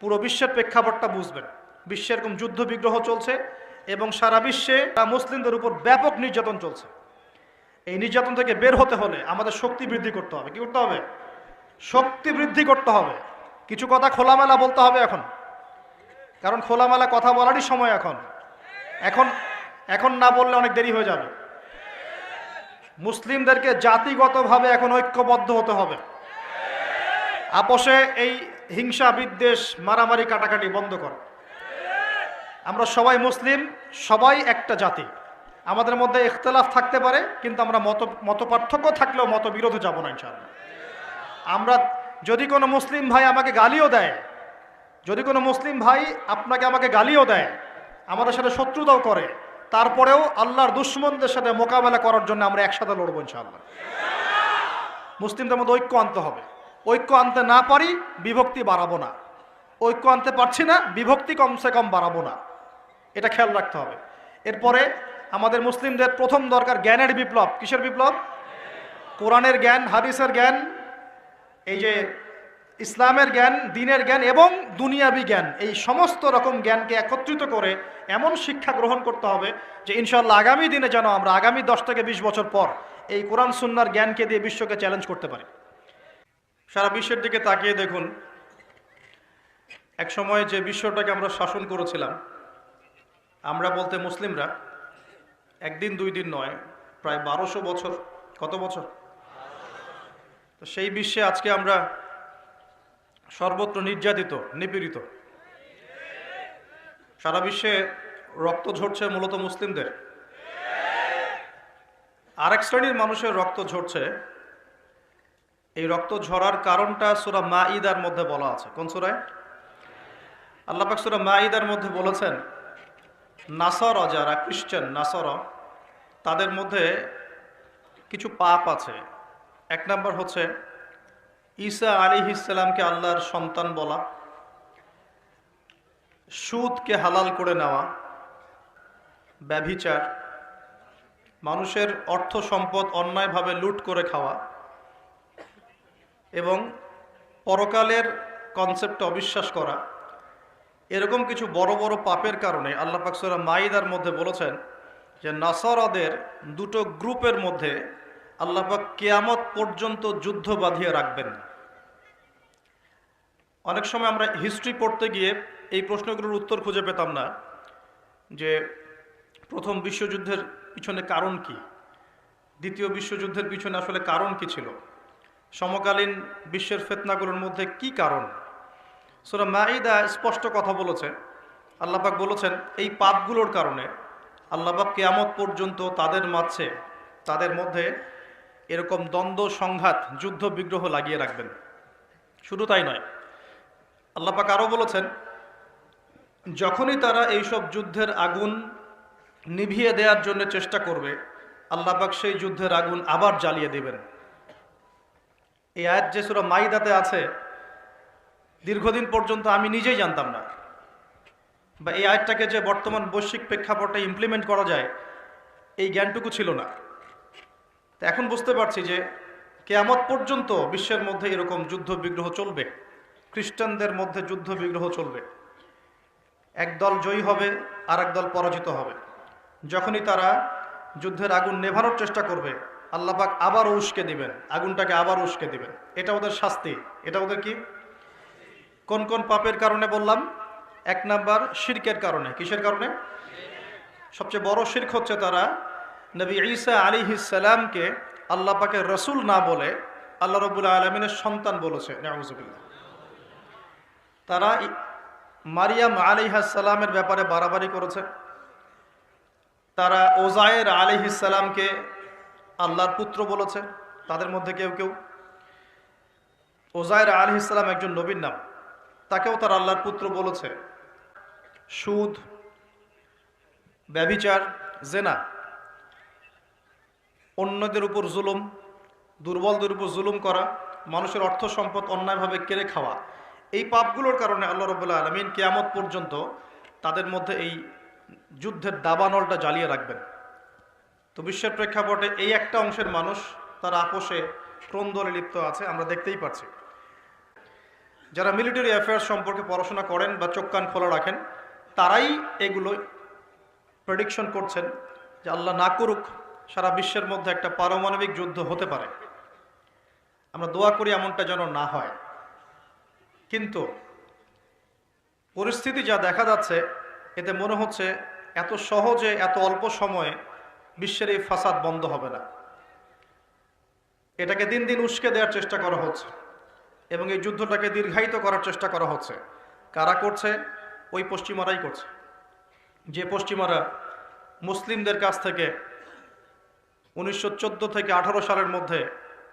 পুরো বিশ্বের প্রেক্ষাপটটা বুঝবেন। বিশ্বে এরকম যুদ্ধ বিগ্রহ চলছে এবং সারা বিশ্বে মুসলিমদের উপর ব্যাপক নির্যাতন চলছে। এই নির্যাতন থেকে বের হতে হলে আমাদের শক্তি বৃদ্ধি করতে হবে। কি করতে হবে? শক্তি বৃদ্ধি করতে হবে। কিছু কথা খোলামেলা বলতে হবে এখন, কারণ খোলামেলা কথা বলারই সময় এখন। এখন এখন না বললে অনেক দেরি হয়ে যাবে। মুসলিমদেরকে জাতিগতভাবে এখন ঐক্যবদ্ধ হতে হবে। আপোষে এই হিংসা বিদ্বেষ মারামারি কাটাকাটি বন্ধ কর। আমরা সবাই মুসলিম, সবাই একটা জাতি। আমাদের মধ্যে ইখতিলাফ থাকতে পারে, কিন্তু আমরা মত পার্থক্য থাকলেও মতবিরোধে যাব না ইনশাআল্লাহ। আমরা যদি কোনো মুসলিম ভাই আমাকে গালিও দেয়, যদি কোনো মুসলিম ভাই আমাকে গালিও দেয়, আমাদের সাথে শত্রুতাও করে, তারপরেও আল্লাহর দুশমনদের সাথে মোকাবেলা করার জন্য আমরা একসাথে লড়বো ইনশাআল্লাহ। মুসলিমদের মধ্যে ঐক্য আনতে হবে। ঐক্য আনতে না পারি, বিভক্তি বাড়াবো না। ঐক্য আনতে পারছি না, বিভক্তি কমসে কম বাড়াবো না। এটা খেয়াল রাখতে হবে। এরপরে আমাদের মুসলিমদের প্রথম দরকার জ্ঞানের বিপ্লব। কিসের বিপ্লব? কোরআনের জ্ঞান, হাদিসের জ্ঞান, এই যে ইসলামের জ্ঞান, দ্বীনের জ্ঞান এবং দুনিয়াবি জ্ঞান, এই সমস্ত রকম জ্ঞানকে একত্রিত করে এমন শিক্ষা গ্রহণ করতে হবে যে ইনশাআল্লাহ আগামী দিনে যেন আমরা আগামী 10 থেকে 20 বছর পর এই কোরআন সুন্নাহর জ্ঞানকে দিয়ে বিশ্বকে চ্যালেঞ্জ করতে পারি। সারা বিশ্বের দিকে তাকিয়ে দেখুন, এক সময় যে বিশ্বটাকে আমরা শাসন করেছিলাম, আমরা বলতে মুসলিমরা, একদিন দুই দিন নয়, প্রায় 1200 বছর। কত বছর? তো সেই বিশ্বে আজকে আমরা সর্বত্র নির্যাতিত, নিপীড়িত। সারা বিশ্বে রক্ত ঝরছে মূলত মুসলিমদের। আরেক শ্রেণীর মানুষের রক্ত ঝরছে। এই রক্ত ঝরার কারণটা সূরা মাঈদার মধ্যে বলা আছে। কোন সূরায়? আল্লাহ পাক সূরা মাঈদার মধ্যে বলেছেন, নাসারা, যারা খ্রিস্টান নাসারা, তাদের মধ্যে কিছু পাপ আছে। এক নম্বর হচ্ছে ঈসা আলাইহিস সালামকে আল্লাহর সন্তান বলা, সুদকে হালাল করে নেওয়া, ব্যভিচার, মানুষের অর্থ সম্পদ অন্যায়ভাবে লুট করে খাওয়া এবং পরকালের কনসেপ্টে অবিশ্বাস করা। এরকম কিছু বড় বড় পাপের কারণে আল্লাহ পাক সূরা মাঈদার মধ্যে বলেছেন যে নাসারাদের দুটো গ্রুপের মধ্যে আল্লাহ পাক কিয়ামত পর্যন্ত যুদ্ধ বাঁধিয়ে রাখবেন। অনেক সময় আমরা হিস্ট্রি পড়তে গিয়ে এই প্রশ্নগুলোর উত্তর খুঁজে পেতাম না, যে প্রথম বিশ্বযুদ্ধের পিছনে কারণ কি, দ্বিতীয় বিশ্বযুদ্ধের পিছনে আসলে কারণ কি ছিল, সমকালীন বিশ্বের ফিতনাগুলোর মধ্যে কি কারণ। সূরা মাঈদা স্পষ্ট কথা বলেছে। আল্লাহ পাক বলেছেন এই পাপগুলোর কারণে আল্লাহ পাক কিয়ামত পর্যন্ত তাদের মধ্যে এরকম দ্বন্দ্ব, সংঘাত, যুদ্ধ বিগ্রহ লাগিয়ে রাখবেন। শুধু তাই নয়, আল্লাহ পাক আরও বলেছেন, যখনই তারা এইসব যুদ্ধের আগুন নিভিয়ে দেওয়ার জন্য চেষ্টা করবে, আল্লাহ পাক সেই যুদ্ধের আগুন আবার জ্বালিয়ে দেবেন। এই আয়াত যে সূরা মাঈদাতে আছে, দীর্ঘদিন পর্যন্ত আমি নিজেই জানতাম না, বা এই আয়াতটাকে যে বর্তমান বৈশ্বিক প্রেক্ষাপটে ইমপ্লিমেন্ট করা যায়, এই জ্ঞানটুকু ছিল না। তো এখন বুঝতে পারছি যে কিয়ামত পর্যন্ত বিশ্বের মধ্যে এরকম যুদ্ধ বিগ্রহ চলবে। খ্রিস্টানদের মধ্যে যুদ্ধ বিগ্রহ চলবে। একদল জয়ী হবে, আর একদল পরাজিত হবে। যখনই তারা যুদ্ধের আগুন নেভানোর চেষ্টা করবে, আল্লাহ পাক আবার উস্কে দিবেন, আগুনটাকে আবার উস্কে দিবেন। এটা ওদের শাস্তি। এটা ওদের কি? কোন কোন পাপের কারণে বললাম? এক নাম্বার শিরকের কারণে। কিসের কারণে? সবচেয়ে বড় শিরক হচ্ছে তারা নবী ঈসা আলাইহিস সালামকে আল্লাহ পাকের রাসূল না বলে আল্লাহ রাব্বুল আলামিনের সন্তান বলেছে। নাউযুবিল্লাহ। তারা মারিয়াম আলাইহিস সালামের ব্যাপারে বাড়াবাড়ি করেছে। তারা ওজায়ের আলাইহিস সালামকে আল্লাহর পুত্র বলেছে। তাদের মধ্যে কেউ কেউ, ওজায়ের আলাইহিস সালাম একজন নবীর নাম, তাকেও তারা আল্লাহর পুত্র বলেছে। সুদ, ব্যভিচার, জেনা, অন্যদের উপর জুলুম, দুর্বলদের উপর জুলুম করা, মানুষের অর্থ সম্পদ অন্যায়ভাবে কেড়ে খাওয়া, এই পাপগুলোর কারণে আল্লাহ রাব্বুল আলামিন কিয়ামত পর্যন্ত তাদের মধ্যে এই যুদ্ধের দাবানলটা জ্বালিয়ে রাখবেন। তো বিশ্বের প্রেক্ষাপটে এই একটা অংশের মানুষ তারা আপোষে ক্রন্দনে লিপ্ত আছে, আমরা দেখতেই পাচ্ছি। যারা মিলিটারি অ্যাফেয়ার্স সম্পর্কে পড়াশোনা করেন বা চোখ কান খোলা রাখেন, তারাই এগুলো প্রেডিকশন করছেন যে আল্লাহ না করুক সারা বিশ্বের মধ্যে একটা পারমাণবিক যুদ্ধ হতে পারে। আমরা দোয়া করি এমনটা যেন না হয়। কিন্তু পরিস্থিতি যা দেখা যাচ্ছে, এতে মনে হচ্ছে এত সহজে এত অল্প সময়ে বিশ্বের এই ফাসাদ বন্ধ হবে না। এটাকে দিন দিন উস্কে দেওয়ার চেষ্টা করা হচ্ছে এবং এই যুদ্ধটাকে দীর্ঘায়িত করার চেষ্টা করা হচ্ছে। কারা করছে? ওই পশ্চিমারাই করছে। যে পশ্চিমারা মুসলিমদের কাছ থেকে 1914 থেকে 18 সালের মধ্যে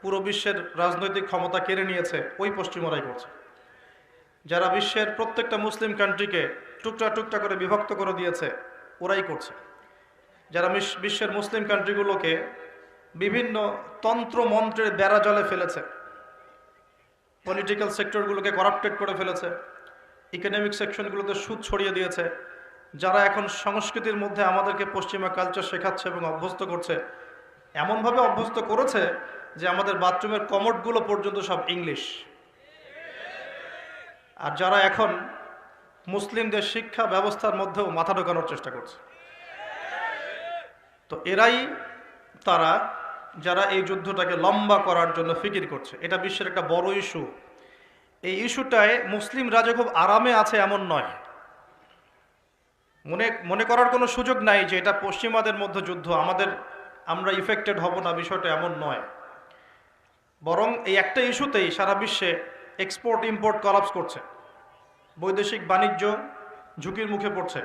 পুরো বিশ্বের রাজনৈতিক ক্ষমতা কেড়ে নিয়েছে, ওই পশ্চিমারাই করছে। যারা বিশ্বের প্রত্যেকটা মুসলিম কান্ট্রিকে টুকটা টুকটা করে বিভক্ত করে দিয়েছে, ওরাই করছে। যারা বিশ্বের মুসলিম কান্ট্রিগুলোকে বিভিন্ন তন্ত্র মন্ত্রের বেড়া জলে ফেলেছে, পলিটিক্যাল সেক্টরগুলোকে করাপ্টেড করে ফেলেছে, ইকোনমিক সেকশনগুলোতে সুদ ছড়িয়ে দিয়েছে, যারা এখন সংস্কৃতির মধ্যে আমাদেরকে পশ্চিমা কালচার শেখাচ্ছে এবং অভ্যস্ত করছে, এমনভাবে অভ্যস্ত করেছে যে আমাদের বাথরুমের কমোডগুলো পর্যন্ত সব ইংলিশ। আর যারা এখন মুসলিমদের শিক্ষা ব্যবস্থার মধ্যেও মাথা ঢোকানোর চেষ্টা করছে, তো এরাই তারা যারা এই যুদ্ধটাকে লম্বা করার জন্য ফিকির করছে। এটা বিশ্বের একটা বড় ইস্যু। এই ইস্যুটায় মুসলিমরা যে খুব আরামে আছে এমন নয়। মনে করার কোনো সুযোগ নাই যে এটা পশ্চিমাদের মধ্যে যুদ্ধ, আমরা ইফেক্টেড হব না, বিষয়টা এমন নয়। বরং এই একটা ইস্যুতেই সারা বিশ্বে এক্সপোর্ট ইম্পোর্ট কলাপস করছে, বৈদেশিক বাণিজ্য ঝুঁকির মুখে পড়ছে।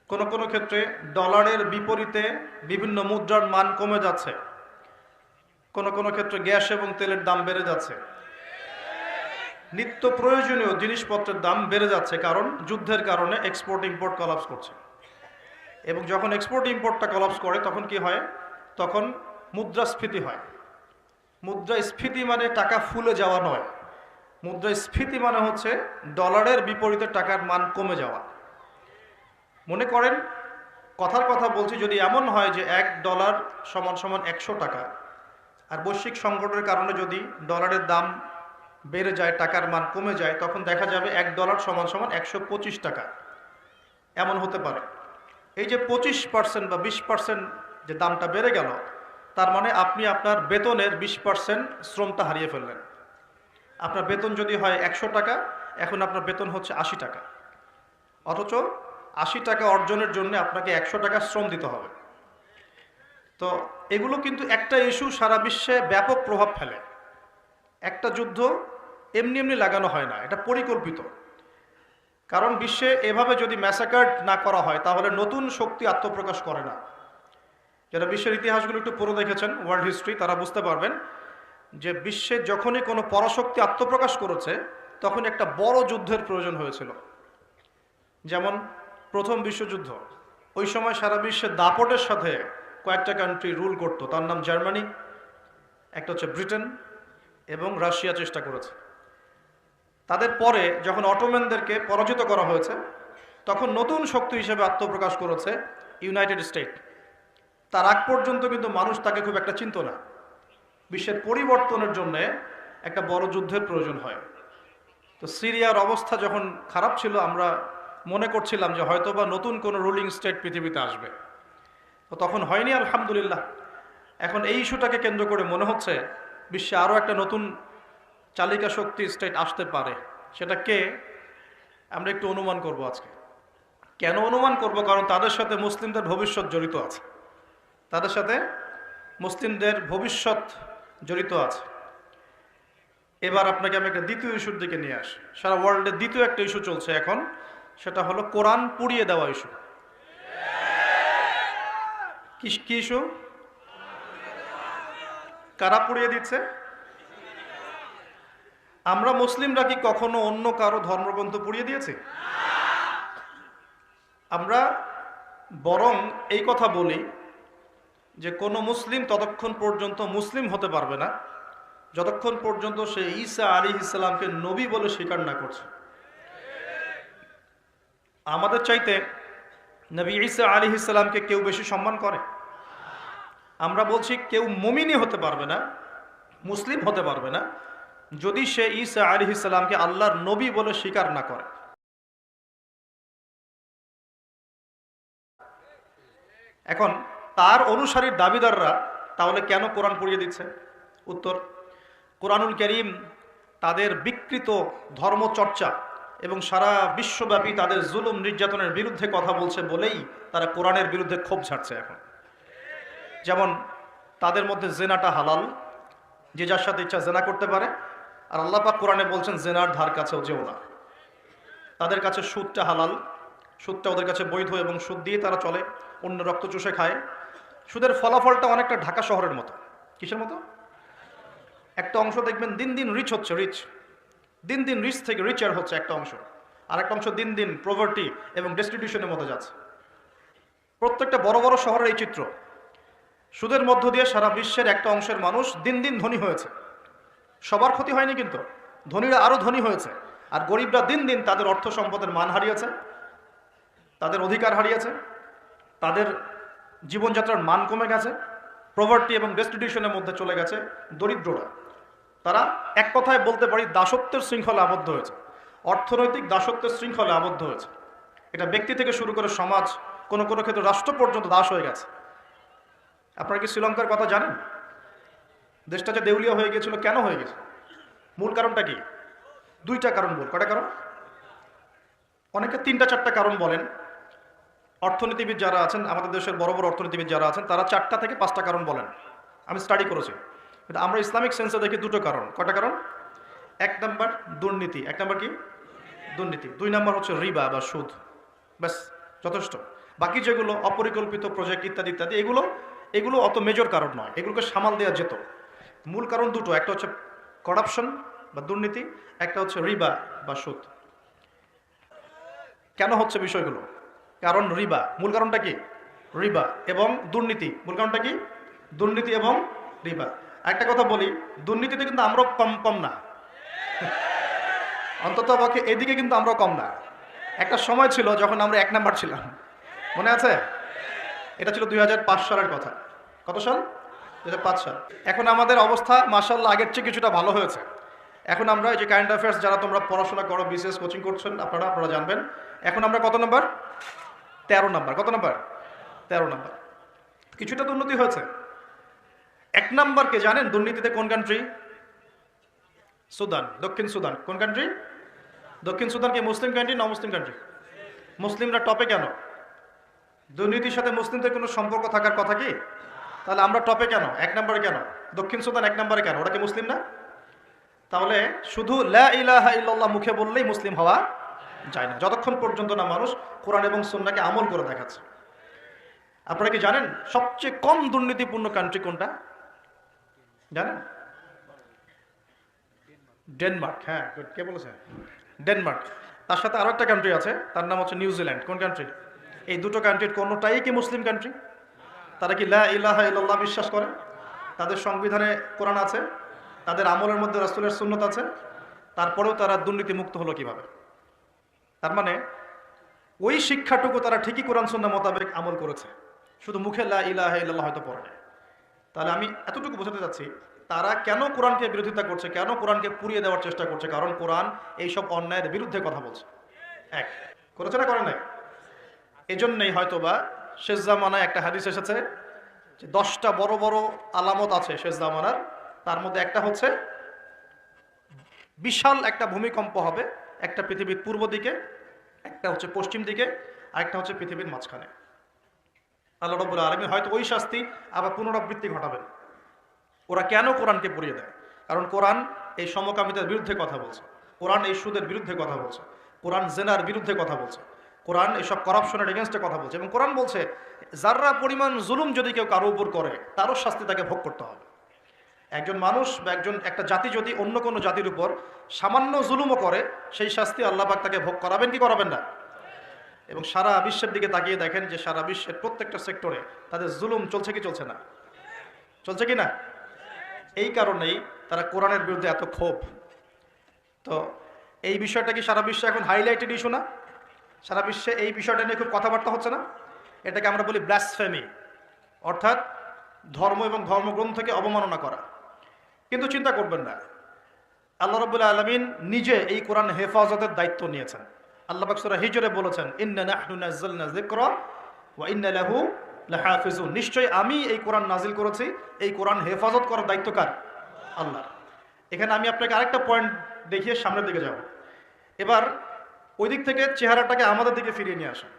কোনো কোনো ক্ষেত্রে ডলারের বিপরীতে বিভিন্ন মুদ্রার মান কমে যাচ্ছে, কোনো কোনো ক্ষেত্রে গ্যাস এবং তেলের দাম বেড়ে যাচ্ছে, নিত্য প্রয়োজনীয় জিনিসপত্রের দাম বেড়ে যাচ্ছে, কারণ যুদ্ধের কারণে এক্সপোর্ট ইম্পোর্ট কলাপস করছে। এবং যখন এক্সপোর্ট ইম্পোর্টটা কলাপস করে তখন কি হয়? তখন মুদ্রাস্ফীতি হয়। মুদ্রাস্ফীতি মানে টাকা ফুলে যাওয়া নয়, মুদ্রাস্ফীতি মানে হচ্ছে ডলারের বিপরীতে টাকার মান কমে যাওয়া। মনে করেন, কথার কথা বলছি, যদি এমন হয় যে $1 সমান সমান 100 টাকা, আর বৈশ্বিক সংকটের কারণে যদি ডলারের দাম বেড়ে যায়, টাকার মান কমে যায়, তখন দেখা যাবে $1 সমান সমান 125 টাকা। এমন হতে পারে। এই যে 25% বা 20% যে দামটা বেড়ে গেল, তার মানে আপনি আপনার বেতনের 20% শ্রমটা হারিয়ে ফেললেন। আপনার বেতন যদি হয় 100 টাকা, এখন আপনার বেতন হচ্ছে 80 টাকা, অথচ 80 টাকা অর্জনের জন্য আপনাকে 100 টাকা শ্রম দিতে হবে। তো এগুলো কিন্তু একটা ইস্যু সারা বিশ্বে ব্যাপক প্রভাব ফেলে। একটা যুদ্ধ এমনি এমনি লাগানো হয় না, এটা পরিকল্পিত। কারণ বিশ্বে এভাবে যদি ম্যাসাকার্ড না করা হয়, তাহলে নতুন শক্তি আত্মপ্রকাশ করে না। যারা বিশ্বের ইতিহাসগুলো একটু পড়ে দেখেছেন, ওয়ার্ল্ড হিস্ট্রি, তারা বুঝতে পারবেন যে বিশ্বে যখনই কোনো পরাশক্তি আত্মপ্রকাশ করেছে, তখন একটা বড় যুদ্ধের প্রয়োজন হয়েছিল। যেমন প্রথম বিশ্বযুদ্ধ, ওই সময় সারা বিশ্বে দাপটের সাথে কয়েকটা কান্ট্রি রুল করত। তার নাম জার্মানি, একটা হচ্ছে ব্রিটেন এবং রাশিয়া চেষ্টা করেছে। তাদের পরে যখন অটোম্যানদেরকে পরাজিত করা হয়েছে, তখন নতুন শক্তি হিসেবে আত্মপ্রকাশ করেছে ইউনাইটেড স্টেট। তার আগ পর্যন্ত কিন্তু মানুষ তাকে খুব একটা চিনত না। বিশ্বের পরিবর্তনের জন্য একটা বড় যুদ্ধের প্রয়োজন হয়। তো সিরিয়ার অবস্থা যখন খারাপ ছিল, আমরা মনে করছিলাম যে হয়তোবা নতুন কোনো রুলিং স্টেট পৃথিবীতে আসবে। তো তখন হয়নি, আলহামদুলিল্লাহ। এখন এই ইস্যুটাকে কেন্দ্র করে মনে হচ্ছে বিশ্বে আরও একটা নতুন চালিকা শক্তি স্টেট আসতে পারে। সেটা কে? আমরা একটু অনুমান করব আজকে। কেন অনুমান করব? কারণ তাদের সাথে মুসলিমদের ভবিষ্যৎ জড়িত আছে, তাদের সাথে মুসলিমদের ভবিষ্যৎ জড়িত আছে। এবার আপনাকে আমি একটা দ্বিতীয় ইস্যুর দিকে নিয়ে আসি। সারা ওয়ার্ল্ডে দ্বিতীয় একটা ইস্যু চলছে এখন, সেটা হলো কোরআন পুড়িয়ে দেওয়া ইস্যু। কি ইস্যু? কারা পুড়িয়ে দিচ্ছে? আমরা মুসলিমরা কি কখনো অন্য কারো ধর্মগ্রন্থ পুড়িয়ে দিয়েছি? আমরা বরং এই কথা বলি যে কোনো মুসলিম ততক্ষণ পর্যন্ত মুসলিম হতে পারবে না যতক্ষণ পর্যন্ত সে ঈসা আলাইহিস সালামকে নবী বলে স্বীকার না করছে। আমাদের চাইতে নবী ঈসা আলাইহিস সালামকে কেউ বেশি সম্মান করে? আমরা বলছি কেউ মুমিনই হতে পারবে না, মুসলিম হতে পারবে না যদি সে ঈসা আলাইহিস সালামকে আল্লাহর নবী বলে স্বীকার না করে। এখন তার অনুসারীর দাবিদাররা তাহলে কেন কোরআন পড়িয়ে দিচ্ছে? উত্তর, কোরআনুল কারীম তাদের বিকৃত ধর্মচর্চা এবং সারা বিশ্বব্যাপী তাদের জুলুম নির্যাতনের বিরুদ্ধে কথা বলছে বলেই তারা কোরআনের বিরুদ্ধে ক্ষোভ ঝাড়ছে। এখন যেমন তাদের মধ্যে জেনাটা হালাল, যে যার সাথে ইচ্ছা জেনা করতে পারে, আর আল্লাহ পাক কোরআনে বলছেন জেনার ধার কাছেও যেও না। তাদের কাছে সুদটা হালাল, সুদটা ওদের কাছে বৈধ এবং সুদ দিয়ে তারা চলে, অন্য রক্ত চুষে খায়। সুদের ফলাফলটা অনেকটা ঢাকা শহরের মতো। কিসের মতো? একটা অংশ দেখবেন দিন দিন রিচ হচ্ছে, দিন দিন রিচ থেকে রিচার হচ্ছে একটা অংশ, আর একটা অংশ দিন দিন প্রভার্টি এবং ডেস্টিটিউশনের মধ্যে যাচ্ছে। প্রত্যেকটা বড় বড় শহরের এই চিত্র। সুদের মধ্য দিয়ে সারা বিশ্বের একটা অংশের মানুষ দিন দিন ধনী হয়েছে। সবার ক্ষতি হয়নি, কিন্তু ধনীরা আরো ধনী হয়েছে, আর গরিবরা দিন দিন তাদের অর্থ সম্পদের মান হারিয়েছে, তাদের অধিকার হারিয়েছে, তাদের জীবনযাত্রার মান কমে গেছে, প্রভার্টি এবং ডেস্টিটিউশনের মধ্যে চলে গেছে দরিদ্ররা। তারা এক কথায় বলতে পারি দাসত্বের শৃঙ্খলে আবদ্ধ হয়েছে, অর্থনৈতিক দাসত্বের শৃঙ্খলে আবদ্ধ হয়েছে। এটা ব্যক্তি থেকে শুরু করে সমাজ, কোনো কোনো ক্ষেত্রে রাষ্ট্র পর্যন্ত দাস হয়ে গেছে। আপনারা কি শ্রীলঙ্কার কথা জানেন? দেশটা যে দেউলিয়া হয়ে গিয়েছিল, কেন হয়ে গেছে? মূল কারণটা কি? দুইটা কারণ। বল, কয়টা কারণ? অনেকে তিনটা চারটা কারণ বলেন। অর্থনীতিবিদ যারা আছেন, আমাদের দেশের বড় বড় অর্থনীতিবিদ যারা আছেন, তারা 4টা থেকে 5টা কারণ বলেন। আমি স্টাডি করেছি, কিন্তু আমরা ইসলামিক সেন্সে দেখি দুটো কারণ। কয়টা কারণ? 1 নাম্বার দুর্নীতি। 1 নাম্বার কি? দুর্নীতি। 2 নাম্বার হচ্ছে রিবা বা সুদ। ব্যাস, যথেষ্ট। বাকি যেগুলো অপরিকল্পিত প্রজেক্ট ইত্যাদি ইত্যাদি, এগুলো অত মেজর কারণ নয়, এগুলোকে সামাল দেওয়া যেত। মূল কারণ দুটো, একটা হচ্ছে করাপশন বা দুর্নীতি, একটা হচ্ছে রিবা বা সুদ। কেন হচ্ছে বিষয়গুলো? কারণ রিবা। মূল কারণটা কি? রিবা। এবং দুর্নীতি। মূল কারণটা কি? দুর্নীতি এবং রিবা। একটা কথা বলি, দুর্নীতিতে কিন্তু আমরা কম না, অন্তত পক্ষে এদিকে কিন্তু আমরা কম না। একটা সময় ছিল যখন আমরা 1 নাম্বার ছিলাম, মনে আছে? এটা ছিল 2005 সালের কথা। কত সাল? 2005 সাল। এখন আমাদের অবস্থা মাশাআল্লাহ আগের চেয়ে কিছুটা ভালো হয়েছে। এখন আমরা এই যে কারেন্ট অ্যাফেয়ার্স, যারা তোমরা পড়াশোনা করো, বিসিএস কোচিং করছেন, আপনারা জানবেন এখন আমরা কত নাম্বার? 13 নাম্বার। কত নাম্বার? 13 নাম্বার। কিছুটা তো উন্নতি হয়েছে। 1 নাম্বারকে জানেন দুর্নীতিতে কোন কান্ট্রি? সুদান, দক্ষিণ সুদান। কোন কান্ট্রি? দক্ষিণ সুদান কি মুসলিম কান্ট্রি না মুসলিম কান্ট্রি? মুসলিমরা টপে কেন? দুর্নীতির সাথে মুসলিমদের কোনো সম্পর্ক থাকার কথা কি? তাহলে আমরা টপে কেন? 1 নম্বরে কেন? দক্ষিণ সুদান 1 নম্বরে কেন? ওরা কি মুসলিম না? তাহলে শুধু লা ইলাহা ইল্লাল্লাহ মুখে বললেই মুসলিম হওয়া যায় না, যতক্ষণ পর্যন্ত না মানুষ কোরআন এবং সুন্নাহকে আমল করে দেখাচ্ছে। আপনারা কি জানেন সবচেয়ে কম দুর্নীতিপূর্ণ কান্ট্রি কোনটা? জানেন? ডেনমার্ক। হ্যাঁ, কে বলেছে? ডেনমার্ক। তার সাথে আরো একটা কান্ট্রি আছে, তার নাম হচ্ছে নিউজিল্যান্ড। কোন কান্ট্রি? এই দুটো কান্ট্রির কোনোটাই কি মুসলিম কান্ট্রি? তারা কি লা ইলাহা ইল্লাল্লাহ বিশ্বাস করে? তাদের সংবিধানে কোরআন আছে, তাদের আমলের মধ্যে রাসূলের সুন্নাত আছে, তারপরেও তারা দুর্নীতি মুক্ত হলো কিভাবে? তার মানে ওই শিক্ষাটুকু তারা ঠিকই কোরআন সুন্নাহ মোতাবেক আমল করেছে, শুধু মুখে লা ইলাহা ইল্লাল্লাহ হয়তো পড়ে না। তাহলে আমি এতটুকু বোঝাতে চাচ্ছি, তারা কেন কোরআনকে বিরোধিতা করছে, কেন কোরআনকে পুড়িয়ে দেওয়ার চেষ্টা করছে? কারণ কোরআন এইসব অন্যায়ের বিরুদ্ধে কথা বলছে। এক করেছে না, করে নাই? এজন্যই হয়তোবা শেষ জামানায় একটা হাদিস এসেছে যে 10টা বড় বড় আলামত আছে শেষ জামানার, তার মধ্যে একটা হচ্ছে বিশাল একটা ভূমিকম্প হবে, একটা পৃথিবীর পূর্ব দিকে, একটা হচ্ছে পশ্চিম দিকে, আরেকটা হচ্ছে পৃথিবীর মাঝখানে। আল্লাহ রাব্বুল আলামিন হয়তো ওই শাস্তি আবার পুনরাবৃত্তি ঘটাবেন। ওরা কেন কোরআনকে পুড়িয়ে দেয়? কারণ কোরআন এই সমকামিতার বিরুদ্ধে কথা বলছে, কোরআন এই সুদের বিরুদ্ধে কথা বলছে, কোরআন জেনার বিরুদ্ধে কথা বলছে, কোরআন এইসব করাপশনের এগেনস্টে কথা বলছে, এবং কোরআন বলছে যাররা পরিমাণ জুলুম যদি কেউ কারো উপর করে তারও শাস্তি তাকে ভোগ করতে হবে। একজন মানুষ বা একটা জাতি যদি অন্য কোনো জাতির উপর সামান্য জুলুমও করে, সেই শাস্তি আল্লাহ পাক তাকে ভোগ করাবেন কি করাবেন না? এবং সারা বিশ্বের দিকে তাকিয়ে দেখেন যে সারা বিশ্বের প্রত্যেকটা সেক্টরে তাদের জুলুম চলছে কি চলছে না? চলছে কি না? এই কারণেই তারা কোরআনের বিরুদ্ধে এত ক্ষোভ। তো এই বিষয়টা কি সারা বিশ্বে এখন হাইলাইটেড ইস্যু না? সারা বিশ্বে এই বিষয়টা নিয়ে খুব কথাবার্তা হচ্ছে না? এটাকে আমরা বলি ব্লাসফেমি, অর্থাৎ ধর্ম এবং ধর্মগ্রন্থকে অবমাননা করা। কিন্তু চিন্তা করবেন না, আল্লাহ রাব্বুল আলামিন নিজে এই কোরআন হেফাজতের দায়িত্ব নিয়েছেন। আল্লাহ পাক সূরা হিজরে বলেছেন, ইন্না নাহনু নাযালনা যিকরা ওয়া ইন্না লাহু লাহাফিজুন। নিশ্চয়ই আমি এই কোরআন নাজিল করেছি, এই কোরআন হেফাজত করার দায়িত্ব কার? আল্লাহর। এখানে আমি আপনাকে আরেকটা পয়েন্ট দেখিয়ে সামনের দিকে যাব। এবার ওই দিক থেকে চেহারাটাকে আমাদের দিকে ফিরিয়ে নিয়ে আসেন,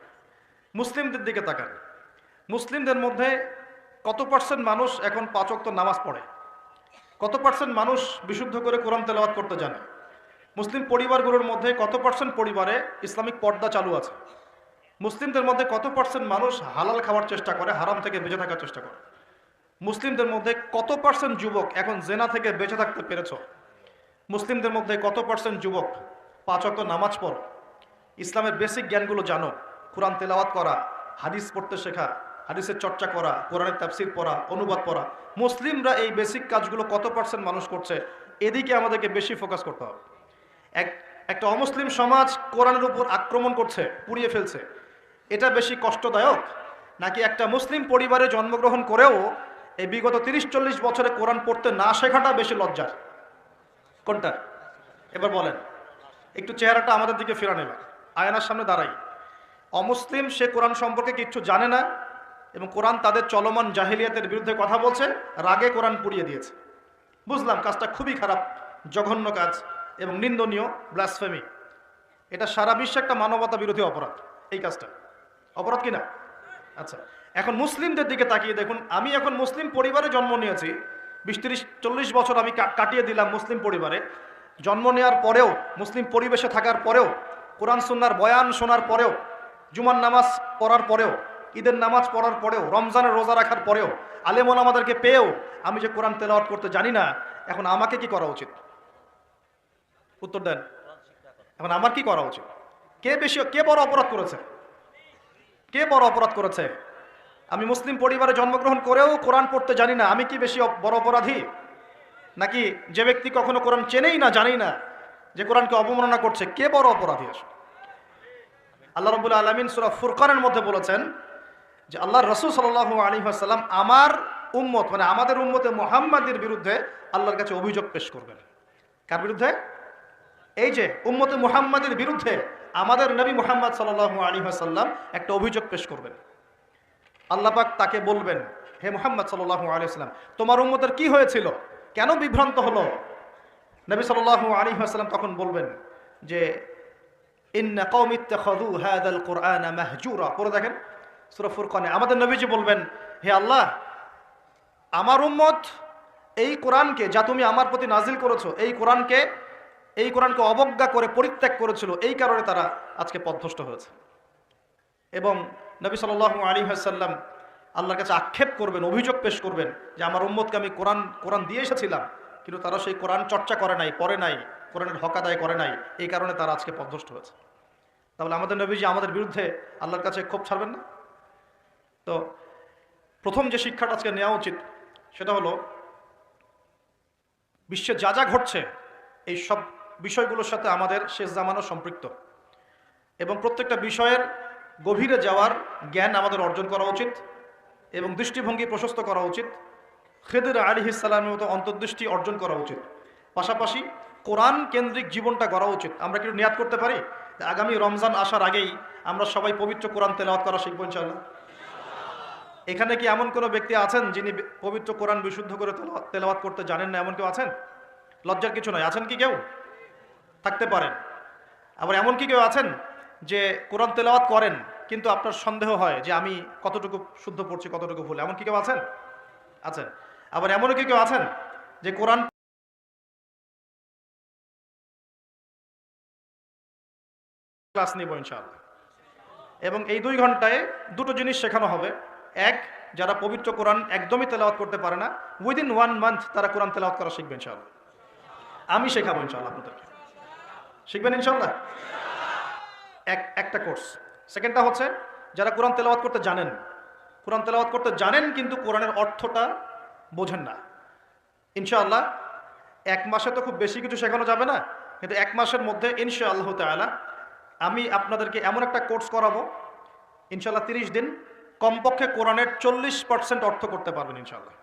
মুসলিমদের দিকে তাকান। মুসলিমদের মধ্যে কত পার্সেন্ট মানুষ এখন 5 ওয়াক্ত নামাজ পড়ে? কত পার্সেন্ট মানুষ বিশুদ্ধ করে কোরআন তেলাওয়াত করতে জানে? মুসলিম পরিবারগুলোর মধ্যে কত পার্সেন্ট পরিবারে ইসলামিক পর্দা চালু আছে? মুসলিমদের মধ্যে কত পার্সেন্ট মানুষ হালাল খাওয়ার চেষ্টা করে, হারাম থেকে বেঁচে থাকার চেষ্টা করে? মুসলিমদের মধ্যে কত পার্সেন্ট যুবক এখন জেনা থেকে বেঁচে থাকতে পেরেছ? মুসলিমদের মধ্যে কত পার্সেন্ট যুবক 5 ওয়াক্ত নামাজ পড়ো, ইসলামের বেসিক জ্ঞানগুলো জানো, কোরআন তেলাওয়াত করা, হাদিস পড়তে শেখা, হাদিসের চর্চা করা, কোরআনের তাফসীর পড়া, অনুবাদ পড়া? মুসলিমরা এই বেসিক কাজগুলো কত পার্সেন্ট মানুষ করছে? এদিকে আমাদেরকে বেশি ফোকাস করতে হবে। একটা অমুসলিম সমাজ কোরআনের উপর আক্রমণ করছে, পুড়িয়ে ফেলছে, এটা বেশি কষ্টদায়ক, নাকি একটা মুসলিম পরিবারে জন্মগ্রহণ করেও এই বিগত 30-40 বছরে কোরআন পড়তে না শেখাটা বেশি লজ্জার? কোনটা? এবার বলেন, একটু চেহারাটা আমাদের দিকে ফেরা নেবে, আয়নার সামনে দাঁড়াই। অমুসলিম, সে কোরআন সম্পর্কে কিচ্ছু জানে না এবং কোরআন তাদের চলমান জাহিলিয়াতের বিরুদ্ধে কথা বলছে, রাগে কোরআন পুড়িয়ে দিয়েছে। বুঝলাম কাজটা খুবই খারাপ, জঘন্য কাজ এবং নিন্দনীয়, ব্লাসফেমি। এটা সারা বিশ্বে একটা মানবতা বিরোধী অপরাধ। এই কাজটা অপরাধ কিনা? আচ্ছা, এখন মুসলিমদের দিকে তাকিয়ে দেখুন। আমি এখন মুসলিম পরিবারে জন্ম নিয়েছি, 20-30-40 বছর আমি কাটিয়ে দিলাম মুসলিম পরিবারে। জন্ম নেওয়ার পরেও, মুসলিম পরিবেশে থাকার পরেও, কোরআন সুন্নাহর বয়ান শোনার পরেও, জুমার নামাজ পড়ার পরেও, ঈদের নামাজ পড়ার পরেও, রমজানের রোজা রাখার পরেও, আলেম ওলামাদেরকে পেয়েও আমি যে কোরআন তেলাওয়াত করতে জানি না, এখন আমাকে কি করা উচিত? উত্তর দেন। এখন আমার কি করা উচিত? কে বড় অপরাধ করেছে? কে বড় অপরাধ করেছে? আমি মুসলিম পরিবারে জন্মগ্রহণ করেও কোরআন পড়তে জানি না, আমি কি বেশি বড় অপরাধী? নাকি যে ব্যক্তি কখনো কোরআন চেনেই না, জানেই না, যে কোরআনকে অবমাননা করছে, কে বড় অপরাধী? আসে আল্লাহ রাব্বুল আলামিন সূরা ফুরকানের মধ্যে বলেছেন যে আল্লাহর রাসূল সাল্লাল্লাহু আলাইহি ওয়াসাল্লাম আমার উম্মত, মানে আমাদের উম্মতে মুহাম্মাদের বিরুদ্ধে আল্লাহর কাছে অভিযোগ পেশ করবেন। কার বিরুদ্ধে? এই যে উম্মতে মুহাম্মাদের বিরুদ্ধে আমাদের নবী মুহাম্মদ সাল্লাল্লাহু আলাইহি ওয়াসাল্লাম একটা অভিযোগ পেশ করবেন। আল্লাহ পাক তাকে বলবেন, হে মুহাম্মদ সাল্লাল্লাহু আলাইহি ওয়াসাল্লাম, তোমার উম্মতের কি হয়েছিল, কেন বিভ্রান্ত হলো? নবী সাল্লাল্লাহু আলাইহি ওয়াসাল্লাম তখন বলবেন যে ইন্না কওমি ইত্তাখাযু হাযাল কুরআনা মাহজুরা। পড়ে দেখেন সূরা ফুরকানে আমাদের নবীজি বলবেন, হে আল্লাহ, আমার উম্মত এই কোরআনকে, যা তুমি আমার প্রতি নাজিল করেছো, এই কোরআনকে অবজ্ঞা করে পরিত্যাগ করেছিল, এই কারণে তারা আজকে পথভ্রষ্ট হয়েছে। এবং নবী সাল্লাল্লাহু আলাইহি ওয়াসাল্লাম আল্লাহর কাছে আক্ষেপ করবেন, অভিযোগ পেশ করবেন যে আমার উম্মতকে আমি কোরআন দিয়ে এসেছিলাম, কিন্তু তারা সেই কোরআন চর্চা করে নাই, পড়ে নাই, কোরআনের হক আদায় করে নাই, এই কারণে তারা আজকে পথভ্রষ্ট হয়েছে। তাহলে আমাদের নবীজি আমাদের বিরুদ্ধে আল্লাহর কাছে ক্ষোভ ছাড়বেন না? তো প্রথম যে শিক্ষাটা আজকে নেওয়া উচিত সেটা হলো, বিশ্বে যা যা ঘটছে এই সব বিষয়গুলোর সাথে আমাদের শেষ জামানো সম্পৃক্ত, এবং প্রত্যেকটা বিষয়ের গভীরে যাওয়ার জ্ঞান আমাদের অর্জন করা উচিত এবং দৃষ্টিভঙ্গি প্রশস্ত করা উচিত। খিদর আলাইহিস সালামের মতো অন্তর্দৃষ্টি অর্জন করা উচিত। পাশাপাশি কোরআন কেন্দ্রিক জীবনটা গড়া উচিত। আমরা কি নিয়াত করতে পারি আগামী রমজান আসার আগেই আমরা সবাই পবিত্র কোরআন তেলাওয়াত করা শিখব ইনশাআল্লাহ? এখানে কি এমন কোনো ব্যক্তি আছেন যিনি পবিত্র কোরআন বিশুদ্ধ করে তেলাওয়াত করতে জানেন না? এমন কেউ আছেন? লজ্জার কিছু নয়। আছেন কি কেউ? থাকতে পারেন। আবার এমন কি কেউ আছেন যে কোরআন তেলাওয়াত করেন কিন্তু আপনার সন্দেহ হয় যে আমি কতটুকু শুদ্ধ পড়ছি, কতটুকু ভুল? এমন কি কেউ আছেন? আছেন। আবার এমনও কি কেউ আছেন যে কোরআন ক্লাস নিব ইনশাআল্লাহ, এবং এই 2 ঘন্টায় দুটো জিনিস শেখানো হবে। এক, যারা পবিত্র কোরআন একদমই তেলাওয়াত করতে পারে না, উইদিন 1 মান্থ তারা কোরআন তেলাওয়াত করা শিখবে ইনশাআল্লাহ। আমি শেখাবো ইনশাআল্লাহ, আপনাদেরকে শিখবেন ইনশাআল্লাহ। একটা কোর্স। সেকেন্ডটা হচ্ছে যারা কোরআন তেলাওয়াত করতে জানেন, কোরআন তেলাওয়াত করতে জানেন কিন্তু কোরআনের অর্থটা বোঝেন না, ইনশাআল্লাহ 1 মাসে তো খুব বেশি কিছু শেখানো যাবে না, কিন্তু 1 মাসের মধ্যে ইনশাআল্লাহ তাআলা আমি আপনাদেরকে এমন একটা কোর্স করাবো ইনশাআল্লাহ 30 দিন, কমপক্ষে কোরআনের 40% অর্থ করতে পারবেন ইনশাআল্লাহ।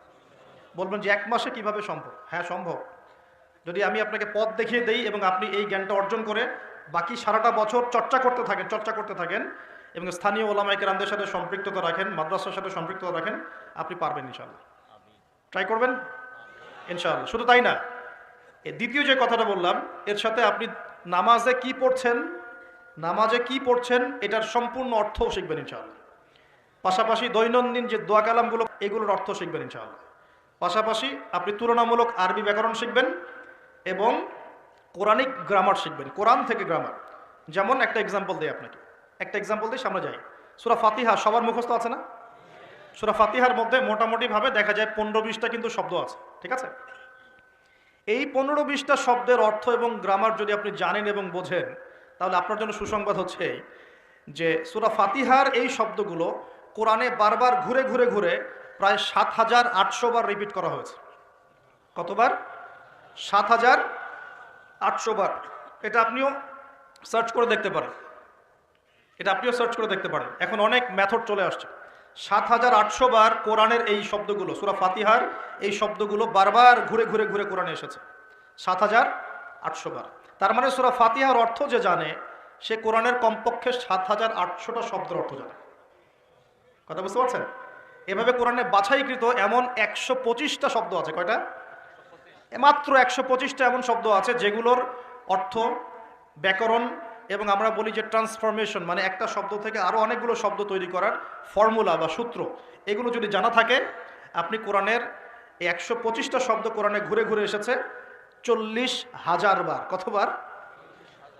বলবেন যে 1 মাসে কিভাবে সম্ভব? হ্যাঁ সম্ভব। যদি আমি আপনাকে পথ দেখিয়ে দেই এবং আপনি এই জ্ঞানটা অর্জন করে বাকি সারাটা বছর চর্চা করতে থাকেন এবং স্থানীয় ওলামায়ে কেরামদের সাথে সম্পৃক্ততা রাখেন, মাদ্রাসার সাথে সম্পৃক্ততা রাখেন, আপনি পারবেন ইনশাআল্লাহ। ট্রাই করবেন ইনশাআল্লাহ। শুধু তাই না, দ্বিতীয় যে কথাটা বললাম এর সাথে আপনি নামাজে কি পড়ছেন এটার সম্পূর্ণ অর্থও শিখবেন ইনশাআল্লাহ। পাশাপাশি দৈনন্দিন যে দোয়া কালামগুলো এগুলোর অর্থ শিখবেন ইনশাআল্লাহ। পাশাপাশি আপনি তুলনামূলক আরবি ব্যাকরণ শিখবেন এবং কোরআনিক গ্রামার শিখবেন, কোরআন থেকে গ্রামার। যেমন একটা এক্সাম্পল দিই আপনাকে, সামনে যাই। সূরা ফাতিহা সবার মুখস্থ আছে না? সূরা ফাতিহার মধ্যে মোটামুটিভাবে দেখা যায় 15-20টা কিন্তু শব্দ আছে, ঠিক আছে? এই 15-20টা শব্দের অর্থ এবং গ্রামার যদি আপনি জানেন এবং বোঝেন, তাহলে আপনার জন্য সুসংবাদ হচ্ছে যে সূরা ফাতিহার এই শব্দগুলো কোরআনে বারবার ঘুরে প্রায় ৭,৮০০ বার রিপিট করা হয়েছে। কতবার? ৭,৮০০ বার। এটা আপনিও সার্চ করে দেখতে পারেন। এখন অনেক মেথড চলে আসছে। ৭,৮০০ বার কোরআনের এই শব্দগুলো, সূরা ফাতিহার এই শব্দগুলো বারবার ঘুরে কোরআনে এসেছে ৭,৮০০ বার। তার মানে সূরা ফাতিহার অর্থ যে জানে সে কোরআনের কমপক্ষে ৭,৮০০টা শব্দের অর্থ জানে। কথা বুঝতে পারছেন? এভাবে কোরআনে বাছাইকৃত এমন ১২৫টা শব্দ আছে। কয়টা? মাত্র ১২৫টা এমন শব্দ আছে যেগুলোর অর্থ, ব্যাকরণ এবং আমরা বলি যে ট্রান্সফরমেশন, মানে একটা শব্দ থেকে আরও অনেকগুলো শব্দ তৈরি করার ফর্মুলা বা সূত্র, এগুলো যদি জানা থাকে আপনি কোরআনের এই ১২৫টা শব্দ কোরআনে ঘুরে এসেছে ৪০,০০০ বার। কতবার?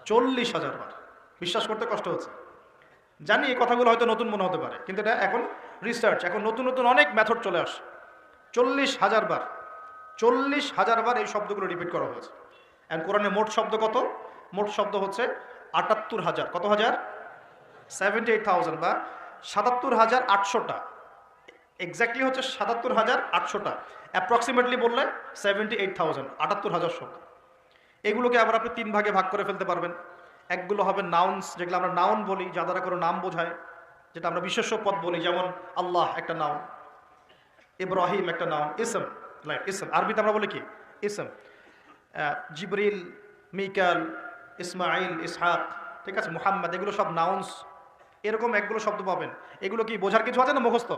৪০,০০০ বার। বিশ্বাস করতে কষ্ট হচ্ছে, জানি এই কথাগুলো হয়তো নতুন মনে হতে পারে, কিন্তু এটা এখন রিসার্চ, এখন নতুন অনেক মেথড চলে আসে। ৪০,০০০ বার, ৪০,০০০ বার এই শব্দগুলো রিপিট করা হয়েছে। এখন কোরআনে মোট শব্দ কত? মোট শব্দ হচ্ছে ৭৮,০০০। কত হাজার? 78,000 বা ৭৭,৮০০টা। এক্স্যাক্টলি হচ্ছে ৭৭,৮০০টা, অ্যাপ্রক্সিমেটলি বললে 78,000, ৭৮,০০০ শব্দ। এগুলোকে আবার আপনি 3 ভাগে ভাগ করে ফেলতে পারবেন। একগুলো হবে নাউন্স, যেগুলো আমরা নাউন বলি, যা দ্বারা কোনো নাম বোঝায়, যেটা আমরা বিশেষ্য পদ বলি, যেমন আল্লাহ একটা নাউন, ইব্রাহিম একটা নাউন, ইসম, ইসম আরবিতে আমরা বলি কি? ইসম। জিবরিল, মিকাল, ইসমাইল, ইসহাক, ঠিক আছে, মুহাম্মদ, এগুলো সব নাউন্স। এরকম একগুলো শব্দ পাবেন। এগুলো কি বোঝার কিছু আছে না মুখস্থ?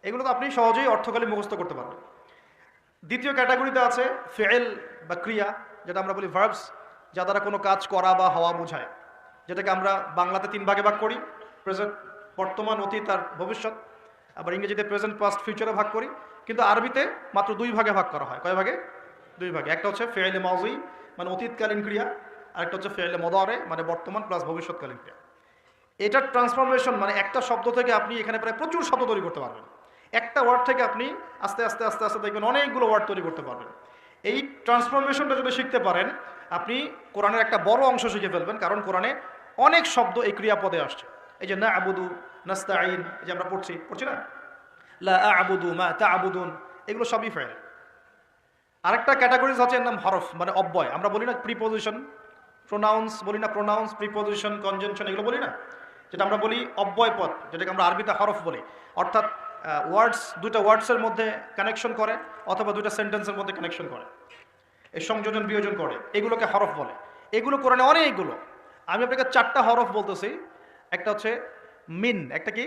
এগুলো তো আপনি সহজেই অর্থকালী মুখস্থ করতে পারবেন। দ্বিতীয় ক্যাটাগরিতে আছে ফেল বা ক্রিয়া, যেটা আমরা বলি ভার্বস, যা দ্বারা কোনো কাজ করা বা হওয়া বোঝায়, যেটাকে আমরা বাংলাতে 3 ভাগে ভাগ করি, প্রেজেন্ট, বর্তমান, অতীত আর ভবিষ্যৎ। আবার ইংরেজিতে প্রেজেন্ট, পাস্ট, ফিউচারে ভাগ করি, কিন্তু আরবিতে মাত্র 2 ভাগে ভাগ করা হয়। কয় ভাগে? 2 ভাগে। একটা হচ্ছে ফেলে মাউজি, মানে অতীতকালীন ক্রিয়া, আর একটা হচ্ছে ফেলে মদারে, মানে বর্তমান প্লাস ভবিষ্যৎকালীন ক্রিয়া। এটার ট্রান্সফরমেশন, মানে একটা শব্দ থেকে আপনি এখানে প্রায় প্রচুর শব্দ তৈরি করতে পারবেন। একটা ওয়ার্ড থেকে আপনি আস্তে আস্তে দেখবেন অনেকগুলো ওয়ার্ড তৈরি করতে পারবেন। এই ট্রান্সফরমেশনটা যদি শিখতে পারেন, আপনি কোরআনের একটা বড় অংশ শিখে ফেলবেন, কারণ কোরআনে অনেক শব্দ এই ক্রিয়াপদে আসছে। এই যে না আবুদু, নাস্তাইন, এই যে আমরা পড়ছি না, লা আবুদু মা তা'বুদুন, এগুলো সবই ফেল। আরেকটা ক্যাটাগরিজ আছে, এর নাম হরফ, মানে অব্যয়। আমরা বলি না প্রিপোজিশন, প্রোনাউন্স বলি না, প্রোনাউন্স, প্রিপোজিশন, কনজাংশন, এগুলো বলি না, যেটা আমরা বলি অব্যয় পদ, যেটাকে আমরা আরবিতে হরফ বলি। অর্থাৎ ওয়ার্ডস, 2টা ওয়ার্ডসের মধ্যে কানেকশন করে, অথবা 2টা সেন্টেন্সের মধ্যে কানেকশন করে, এই সংযোজন বিয়োজন করে, এগুলোকে হরফ বলে। এগুলো কোরআনে অনেকগুলো। আমি আপনাকে 4টা হরফ বলতেছি। একটা হচ্ছে মিন। একটা কি?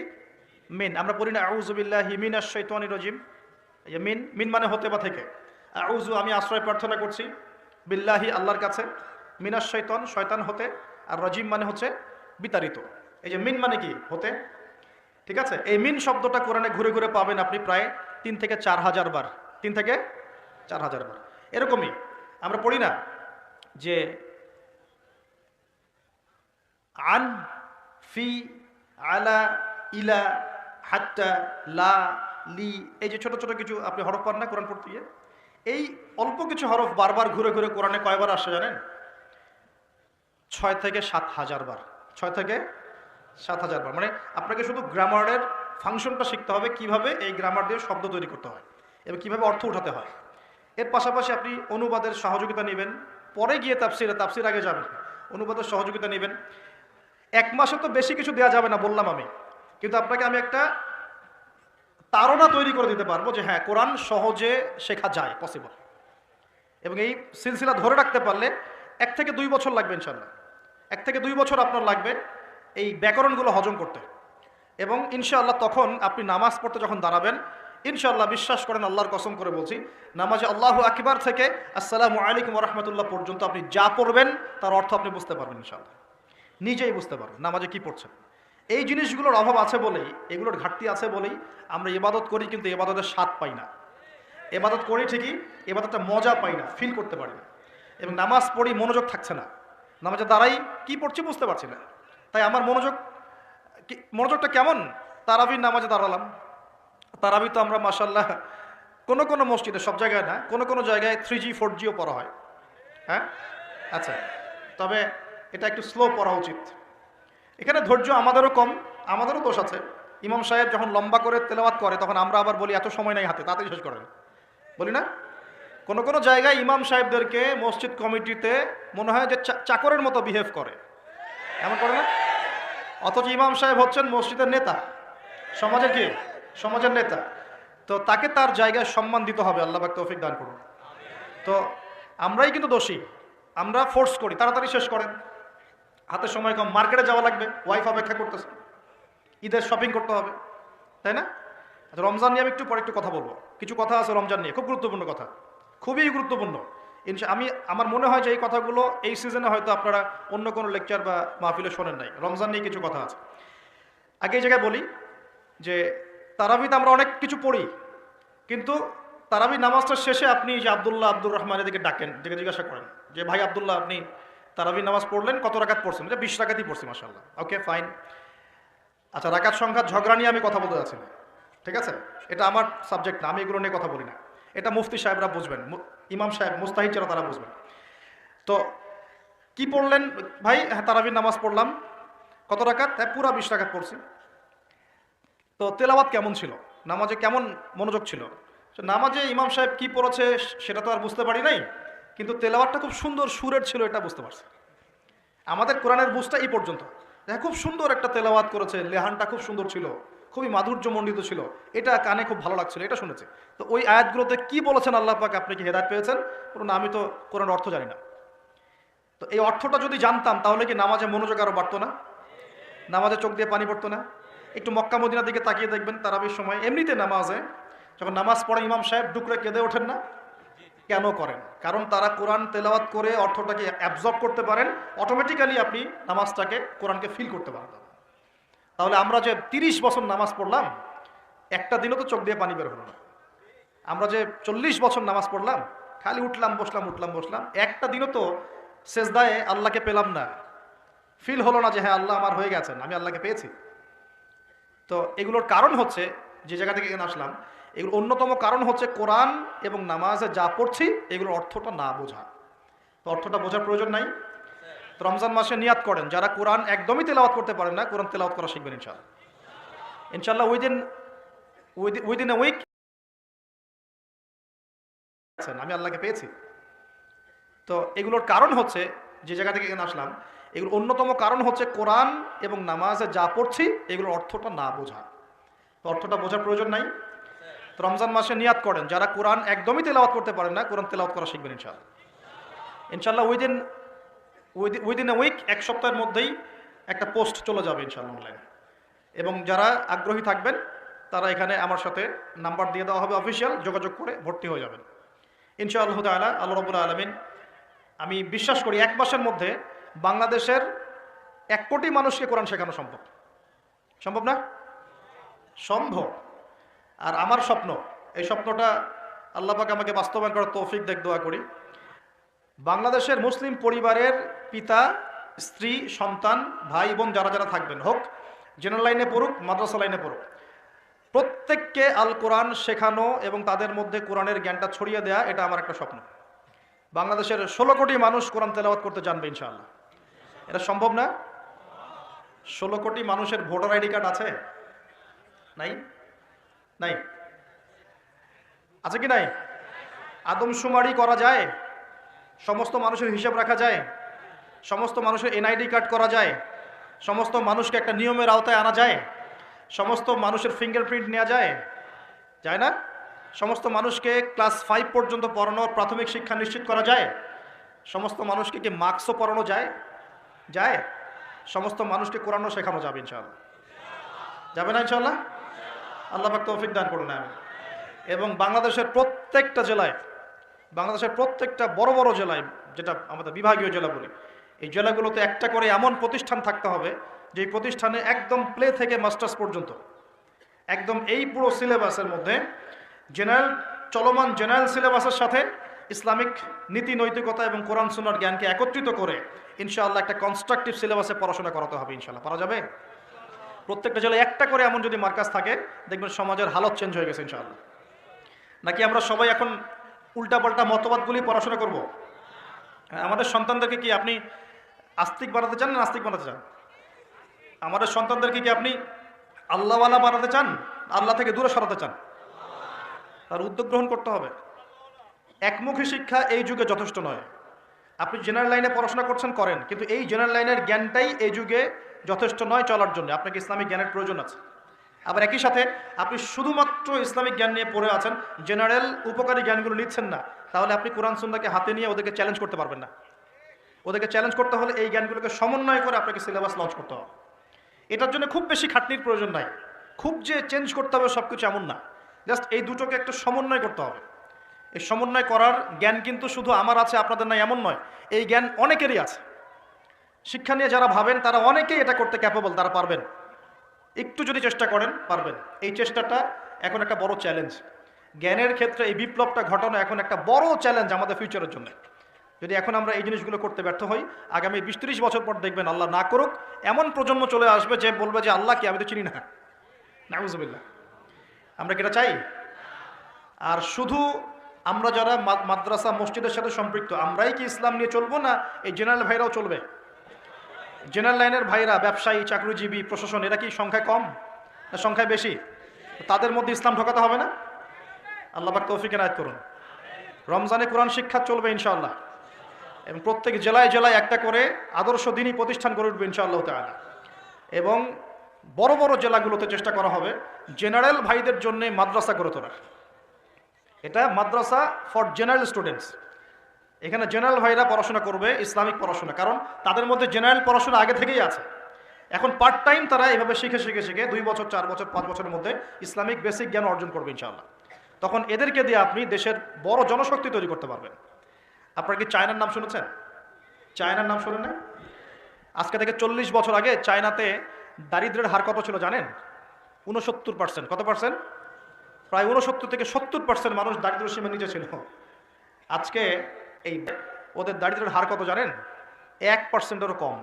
মিন। আমরা পড়ি না আউযু বিল্লাহি মিনাশ শাইতানির রাজিম, এই যে মিন, মিন মানে হতে বা থেকে। আউযু, আমি আশ্রয় প্রার্থনা করছি, বিল্লাহি, আল্লাহর কাছে, মিনাশ শাইতান, শয়তান হতে, আর রাজিম মানে হচ্ছে বিতাড়িত। এই যে মিন মানে কি? হতে, ঠিক আছে? এই মিন শব্দটা কোরআনে ঘুরে পাবেন আপনি প্রায় 3 থেকে 4,000 বার। 3 থেকে 4,000 বার। এরকমই আমরা পড়ি না যে আন, ফি, আলা, ইলা, হাত্তা, লা, লি, এই যে ছোট ছোট কিছু আপনি হরফ পান না কোরআন পড়তে গিয়ে? এই অল্প কিছু হরফ বারবার ঘুরে কোরআনে কয়বার আসে জানেন? 6 থেকে 7,000 বার। 6 থেকে 7,000 বার। মানে আপনাকে শুধু গ্রামারের ফাংশনটা শিখতে হবে, কিভাবে এই গ্রামার দিয়ে শব্দ তৈরি করতে হয় এবং কিভাবে অর্থ উঠাতে হয়। এর পাশাপাশি আপনি অনুবাদের সহযোগিতা নেবেন, পরে গিয়ে তাফসির আগে যাবেন, অনুবাদের সহযোগিতা নেবেন। 1 মাসে তো বেশি কিছু দেওয়া যাবে না বললাম আমি, কিন্তু আপনাকে আমি একটা তাড়না তৈরি করে দিতে পারবো যে হ্যাঁ, কোরআন সহজে শেখা যায়, পসিবল। এবং এই সিলসিলা ধরে রাখতে পারলে 1 থেকে 2 বছর লাগবে ইনশাআল্লাহ। 1 থেকে 2 বছর আপনার লাগবে এই ব্যাকরণগুলো হজম করতে। এবং ইনশাআল্লাহ তখন আপনি নামাজ পড়তে যখন দাঁড়াবেন, ইনশাআল্লাহ বিশ্বাস করেন, আল্লাহর কসম করে বলছি, নামাজে আল্লাহু আকবার থেকে আসসালামু আলাইকুম ওয়া রাহমাতুল্লাহ পর্যন্ত আপনি যা পড়বেন তার অর্থ আপনি বুঝতে পারবেন ইনশাআল্লাহ, নিজেই বুঝতে পারবেন নামাজে কি পড়ছেন। এই জিনিসগুলোর অভাব আছে বলেই, এগুলোর ঘাটতি আছে বলেই আমরা ইবাদত করি, কিন্তু ইবাদতের স্বাদ পাই না। ইবাদত করি ঠিকই, ইবাদতটা মজা পাই না, ফিল করতে পারি না। এবং নামাজ পড়ি, মনোযোগ থাকছে না, নামাজে দাঁড়াই কি পড়ছি বুঝতে পারছি না। তাই আমার মনোযোগটা কেমন? তারাবির নামাজে দাঁড়ালাম, তারাবি তো আমরা মাশাআল্লাহ কোনো কোনো মসজিদে, সব জায়গায় না, কোনো কোনো জায়গায় 3G 4Gও পড়া হয়। হ্যাঁ, আচ্ছা, তবে এটা একটু স্লো পড়া উচিত। এখানে ধৈর্য আমাদেরও কম, আমাদেরও দোষ আছে। ইমাম সাহেব যখন লম্বা করে তেলাওয়াত করে তখন আমরা আবার বলি এত সময় নাই হাতে, তাড়াতাড়ি শেষ করেন, বলি না? কোনো কোনো জায়গায় ইমাম সাহেবদেরকে মসজিদ কমিটিতে মনে হয় যে চাকরের মতো বিহেভ করে, এমন করে না? অথচ ইমাম সাহেব হচ্ছেন মসজিদের নেতা, সমাজের কি? সমাজের নেতা। তো তাকে তার জায়গায় সম্মান দিতে হবে। আল্লাহ পাক তৌফিক দান করুন। তো আমরাই কিন্তু দোষী, আমরা ফোর্স করি তাড়াতাড়ি শেষ করেন, হাতে সময় কম, মার্কেটে যাওয়া লাগবে, ওয়াইফ অপেক্ষা করতেছে, ঈদের শপিং করতে হবে, তাই না? আচ্ছা, রমজান নিয়ে আমি একটু পরে একটু কথা বলবো, কিছু কথা আছে রমজান নিয়ে, খুব গুরুত্বপূর্ণ কথা, খুবই গুরুত্বপূর্ণ। আমার মনে হয় যে এই কথাগুলো এই সিজনে হয়তো আপনারা অন্য কোনো লেকচার বা মাহফিলে শোনেন নাই। রমজান নিয়ে কিছু কথা আছে। আগে এই জায়গায় বলি যে তারাবিতে আমরা অনেক কিছু পড়ি, কিন্তু তারাবি নামাজটার শেষে আপনি যে আব্দুর রহমান এদিকে ডাকেন, দেখে জিজ্ঞাসা করেন যে ভাই আব্দুল্লাহ, আপনি তারাবি নামাজ পড়লেন, কত রাকাত পড়ছেন? 20 রাকাতই পড়ছি মাশাআল্লাহ। ওকে, ফাইন। আচ্ছা, রাকাত সংখ্যা ঝগড়া নিয়ে আমি কথা বলতে যাচ্ছি না, ঠিক আছে? এটা আমার সাবজেক্ট না, আমি এগুলো নিয়ে কথা বলি না। এটা মুফতি সাহেবরা বুঝবেন, ইমাম সাহেব মুস্তাহিদ যারা তারা বুঝবেন। তো কি পড়লেন ভাই? হ্যাঁ, তারাবির নামাজ পড়লাম। কত রাকাত? হ্যাঁ, পুরা 20 রাকাত পড়ছি। তো তেলাওয়াত কেমন ছিল, নামাজে কেমন মনোযোগ ছিল? নামাজে ইমাম সাহেব কি পড়েছে সেটা তো আর বুঝতে পারি নাই, কিন্তু তেলাওয়াতটা খুব সুন্দর সুরের ছিল, এটা বুঝতে পারছি। আমাদের কোরআনের বুঝটা এই পর্যন্ত, হ্যাঁ খুব সুন্দর একটা তেলাওয়াত করেছে, লেহানটা খুব সুন্দর ছিল, খুবই মাধুর্যমণ্ডিত ছিল, এটা কানে খুব ভালো লাগছিল, এটা শুনেছে। তো ওই আয়াতগুলোতে কি বলেছেন আল্লাহ পাক, আপনি কি হেদায়েত পেয়েছেন? না, আমি তো কোরআনের অর্থ জানি না। তো এই অর্থটা যদি জানতাম তাহলে কি নামাজে মনোযোগ আরো বাড়তো না? নামাজে চোখ দিয়ে পানি পড়তো না? একটু মক্কা মদিনার দিকে তাকিয়ে দেখবেন, তারাবির সময় এমনিতে নামাজে যখন নামাজ পড়ে ইমাম সাহেব ডুকরে কেঁদে ওঠেন না? কেন করেন? কারণ তারা কোরআন তেলাওয়াত করে অর্থটাকে অ্যাবজর্ব করতে পারেন, অটোমেটিক্যালি আপনি নামাজটাকে, কোরআনকে ফিল করতে পারেন। তাহলে আমরা যে 30 বছর নামাজ পড়লাম, একটা দিনও তো চোখ দিয়ে পানি বের হলো না। আমরা যে 40 বছর নামাজ পড়লাম, খালি উঠলাম বসলাম, একটা দিনও তো সেজদায় আল্লাহকে পেলাম না, ফিল হলো না যে হ্যাঁ আল্লাহ আমার হয়ে গেছেন, আমি আল্লাহকে পেয়েছি। তো এগুলোর কারণ হচ্ছে, যে জায়গা থেকে এখানে আসলাম, এগুলো অন্যতম কারণ হচ্ছে কোরআন এবং নামাজে যা পড়ছি এগুলোর অর্থটা না বোঝা। তো অর্থটা বোঝার প্রয়োজন নাই। তো রমজান মাসে নিয়াত করেন, যারা কোরআন একদমই তেলাওয়াত করতে পারেন না, কোরআন তেলাওয়াত করা শিখবেন ইনশাআল্লাহ। উইদিন এ উইক আমি আল্লাহকে পেয়েছি। তো এগুলোর কারণ হচ্ছে, যে জায়গা থেকে এখানে আসলাম, এগুলো অন্যতম কারণ হচ্ছে কোরআন এবং নামাজে যা পড়ছি এগুলোর অর্থটা না বোঝা। তো অর্থটা বোঝার প্রয়োজন নাই। তো রমজান মাসে নিয়াত করেন, যারা কোরআন একদমই তেলাওয়াত করতে পারেন না, কোরআন তেলাওয়াত করা শিখবেন ইনশাআল্লাহ। উইদিন এ উইক, এক সপ্তাহের মধ্যেই একটা পোস্ট চলে যাবে ইনশাআল্লাহ অনলাইনে। এবং যারা আগ্রহী থাকবেন তারা এখানে আমার সাথে নাম্বার দিয়ে দেওয়া হবে, অফিসিয়াল, যোগাযোগ করে ভর্তি হয়ে যাবেন ইনশাআল্লাহ তাআলা। আল্লাহ রাব্বুল আলামিন, আমি বিশ্বাস করি 1 মাসের মধ্যে বাংলাদেশের 1 কোটি মানুষকে কোরআন শেখানো সম্ভব। সম্ভব না? সম্ভব। আর আমার স্বপ্ন, এই স্বপ্নটা আল্লাহ পাক আমাকে বাস্তবায়ন করার তৌফিক দেখ, দোয়া করি। বাংলাদেশের মুসলিম পরিবারের পিতা, স্ত্রী, সন্তান, ভাই বোন যারা যারা থাকবেন, হোক জেনারেল লাইনে পড়ুক, মাদ্রাসা লাইনে পড়ুক, প্রত্যেককে আল কোরআন শেখানো এবং তাদের মধ্যে কোরআনের জ্ঞানটা ছড়িয়ে দেয়া, এটা আমার একটা স্বপ্ন। বাংলাদেশের 16 কোটি মানুষ কোরআন তেলাওয়াত করতে জানবে ইনশাআল্লাহ। এটা সম্ভব না? 16 কোটি মানুষের ভোটার আইডি কার্ড আছে? নাই? নাই? আছে কি নাই? আদমশুমারি করা যায়? সমস্ত মানুষের হিসাব রাখা যায়? সমস্ত মানুষের এনআইডি কার্ড করা যায়? সমস্ত মানুষকে একটা নিয়মের আওতায় আনা যায়? সমস্ত মানুষের ফিঙ্গারপ্রিন্ট নেওয়া যায়? যায় না? সমস্ত মানুষকে ক্লাস 5 পর্যন্ত পড়ানোর প্রাথমিক শিক্ষা নিশ্চিত করা যায়? সমস্ত মানুষকে কি মার্কসও পড়ানো যায়? যায়? সমস্ত মানুষকে কোরআনও শেখানো যাবে ইনশাআল্লাহ? যাবে না ইনশাআল্লাহ? আল্লাহ পাক তৌফিক দান করুন। আমি এবং বাংলাদেশের প্রত্যেকটা জেলায়, বাংলাদেশের প্রত্যেকটা বড় বড় জেলায়, যেটা আমাদের বিভাগীয় জেলা বলি, এই জেলাগুলোতে একটা করে এমন প্রতিষ্ঠান থাকতে হবে যে প্রতিষ্ঠানে একদম প্লে থেকে মাস্টার্স পর্যন্ত একদম এই পুরো সিলেবাসের মধ্যে জেনারেল, চলমান জেনারেল সিলেবাসের সাথে ইসলামিক নীতি নৈতিকতা এবং কোরআন সুন্নাহর জ্ঞানকে একত্রিত করে ইনশাআল্লাহ একটা কনস্ট্রাকটিভ সিলেবাসে পড়াশোনা করাতে হবে ইনশাআল্লাহ। পারা যাবে? প্রত্যেকটা জেলায় একটা করে এমন যদি মার্কাজ থাকে, দেখবেন সমাজের হালত চেঞ্জ হয়ে গেছে ইনশাআল্লাহ। নাকি আমরা সবাই এখন উল্টাপাল্টা মতবাদগুলি পড়াশোনা করব? আমাদের সন্তানদেরকে কি আপনি আস্তিক বানাতে চান না নাস্তিক বানাতে চান? আমাদের সন্তানদেরকে কি আপনি আল্লাহওয়ালা বানাতে চান, আল্লাহ থেকে দূরে সরাতে চান? তার উদ্যোগ গ্রহণ করতে হবে। একমুখী শিক্ষা এই যুগে যথেষ্ট নয়। আপনি জেনারেল লাইনে পড়াশোনা করছেন, করেন, কিন্তু এই জেনারেল লাইনের জ্ঞানটাই এই যুগে যথেষ্ট নয় চলার জন্য। আপনাকে ইসলামিক জ্ঞানের প্রয়োজন আছে। আবার একই সাথে আপনি শুধুমাত্র ইসলামিক জ্ঞান নিয়ে পড়ে আছেন, জেনারেল উপকারী জ্ঞানগুলো নিচ্ছেন না, তাহলে আপনি কোরআন সুন্নাহকে হাতে নিয়ে ওদেরকে চ্যালেঞ্জ করতে পারবেন না। ওদেরকে চ্যালেঞ্জ করতে হলে এই জ্ঞানগুলোকে সমন্বয় করে আপনাকে সিলেবাস লঞ্চ করতে হবে। এটার জন্য খুব বেশি খাটনির প্রয়োজন নাই। খুব যে চেঞ্জ করতে হবে সব কিছু এমন না, জাস্ট এই দুটোকে একটু সমন্বয় করতে হবে। এই সমন্বয় করার জ্ঞান কিন্তু শুধু আমার আছে আপনাদের নাই এমন নয়, এই জ্ঞান অনেকেরই আছে। শিক্ষা নিয়ে যারা ভাবেন তারা অনেকেই এটা করতে ক্যাপেবল, তারা পারবেন। একটু যদি চেষ্টা করেন পারবেন। এই চেষ্টাটা এখন একটা বড় চ্যালেঞ্জ। জ্ঞানের ক্ষেত্রে এই বিপ্লবটা ঘটানো এখন একটা বড় চ্যালেঞ্জ আমাদের ফিউচারের জন্য। যদি এখন আমরা এই জিনিসগুলো করতে ব্যর্থ হই, আগামী 20-30 বছর পর দেখবেন, আল্লাহ না করুক, এমন প্রজন্ম চলে আসবে যে বলবে যে আল্লাহ কি, আমি তো চিনি না। নাউজুবিল্লাহ। আমরা কি এটা চাই? আর শুধু আমরা যারা মাদ্রাসা মসজিদের সাথে সম্পৃক্ত, আমরাই কি ইসলাম নিয়ে চলবো, না এই জেনারেল ভাইরাও চলবে? জেনারেল লাইনের ভাইরা, ব্যবসায়ী, চাকরিজীবী, প্রশাসন, এরা কি সংখ্যায় কম না সংখ্যায় বেশি? তাদের মধ্যে ইসলাম ঢোকাতে হবে না? আল্লাহ পাক তৌফিক এনায়েত করুন। রমজানে কোরআন শিক্ষা চলবে ইনশাআল্লাহ, এবং প্রত্যেক জেলায় জেলায় একটা করে আদর্শ দ্বীনি প্রতিষ্ঠান গড়ে উঠবে ইনশাআল্লাহ তাআলা। এবং বড় বড় জেলাগুলোতে চেষ্টা করা হবে জেনারেল ভাইদের জন্য মাদ্রাসা গড়ে তোলার। এটা মাদ্রাসা ফর জেনারেল স্টুডেন্টস। এখানে জেনারেল ভাইরা পড়াশোনা করবে ইসলামিক পড়াশোনা, কারণ তাদের মধ্যে জেনারেল পড়াশোনা আগে থেকেই আছে। এখন পার্ট টাইম তারা এইভাবে শিখে শিখে শিখে 2 বছর, 4 বছর, 5 বছরের মধ্যে ইসলামিক বেসিক জ্ঞান অর্জন করবে ইনশাআল্লাহ। তখন এদেরকে দিয়ে আপনি দেশের বড় জনশক্তি তৈরি করতে পারবেন। আপনারা কি চায়নার নাম শুনেছেন? চায়নার নাম শুনেন না? আজকে থেকে 40 বছর আগে চায়নাতে দারিদ্র্যের হার কত ছিল জানেন? 69%। কত পার্সেন্ট? প্রায় 69 থেকে 70% মানুষ দারিদ্র্য সীমার নিচে ছিল। আজকে এই ওদের দারিদ্র্যের হার কত জানেন? 1%-এরও কম।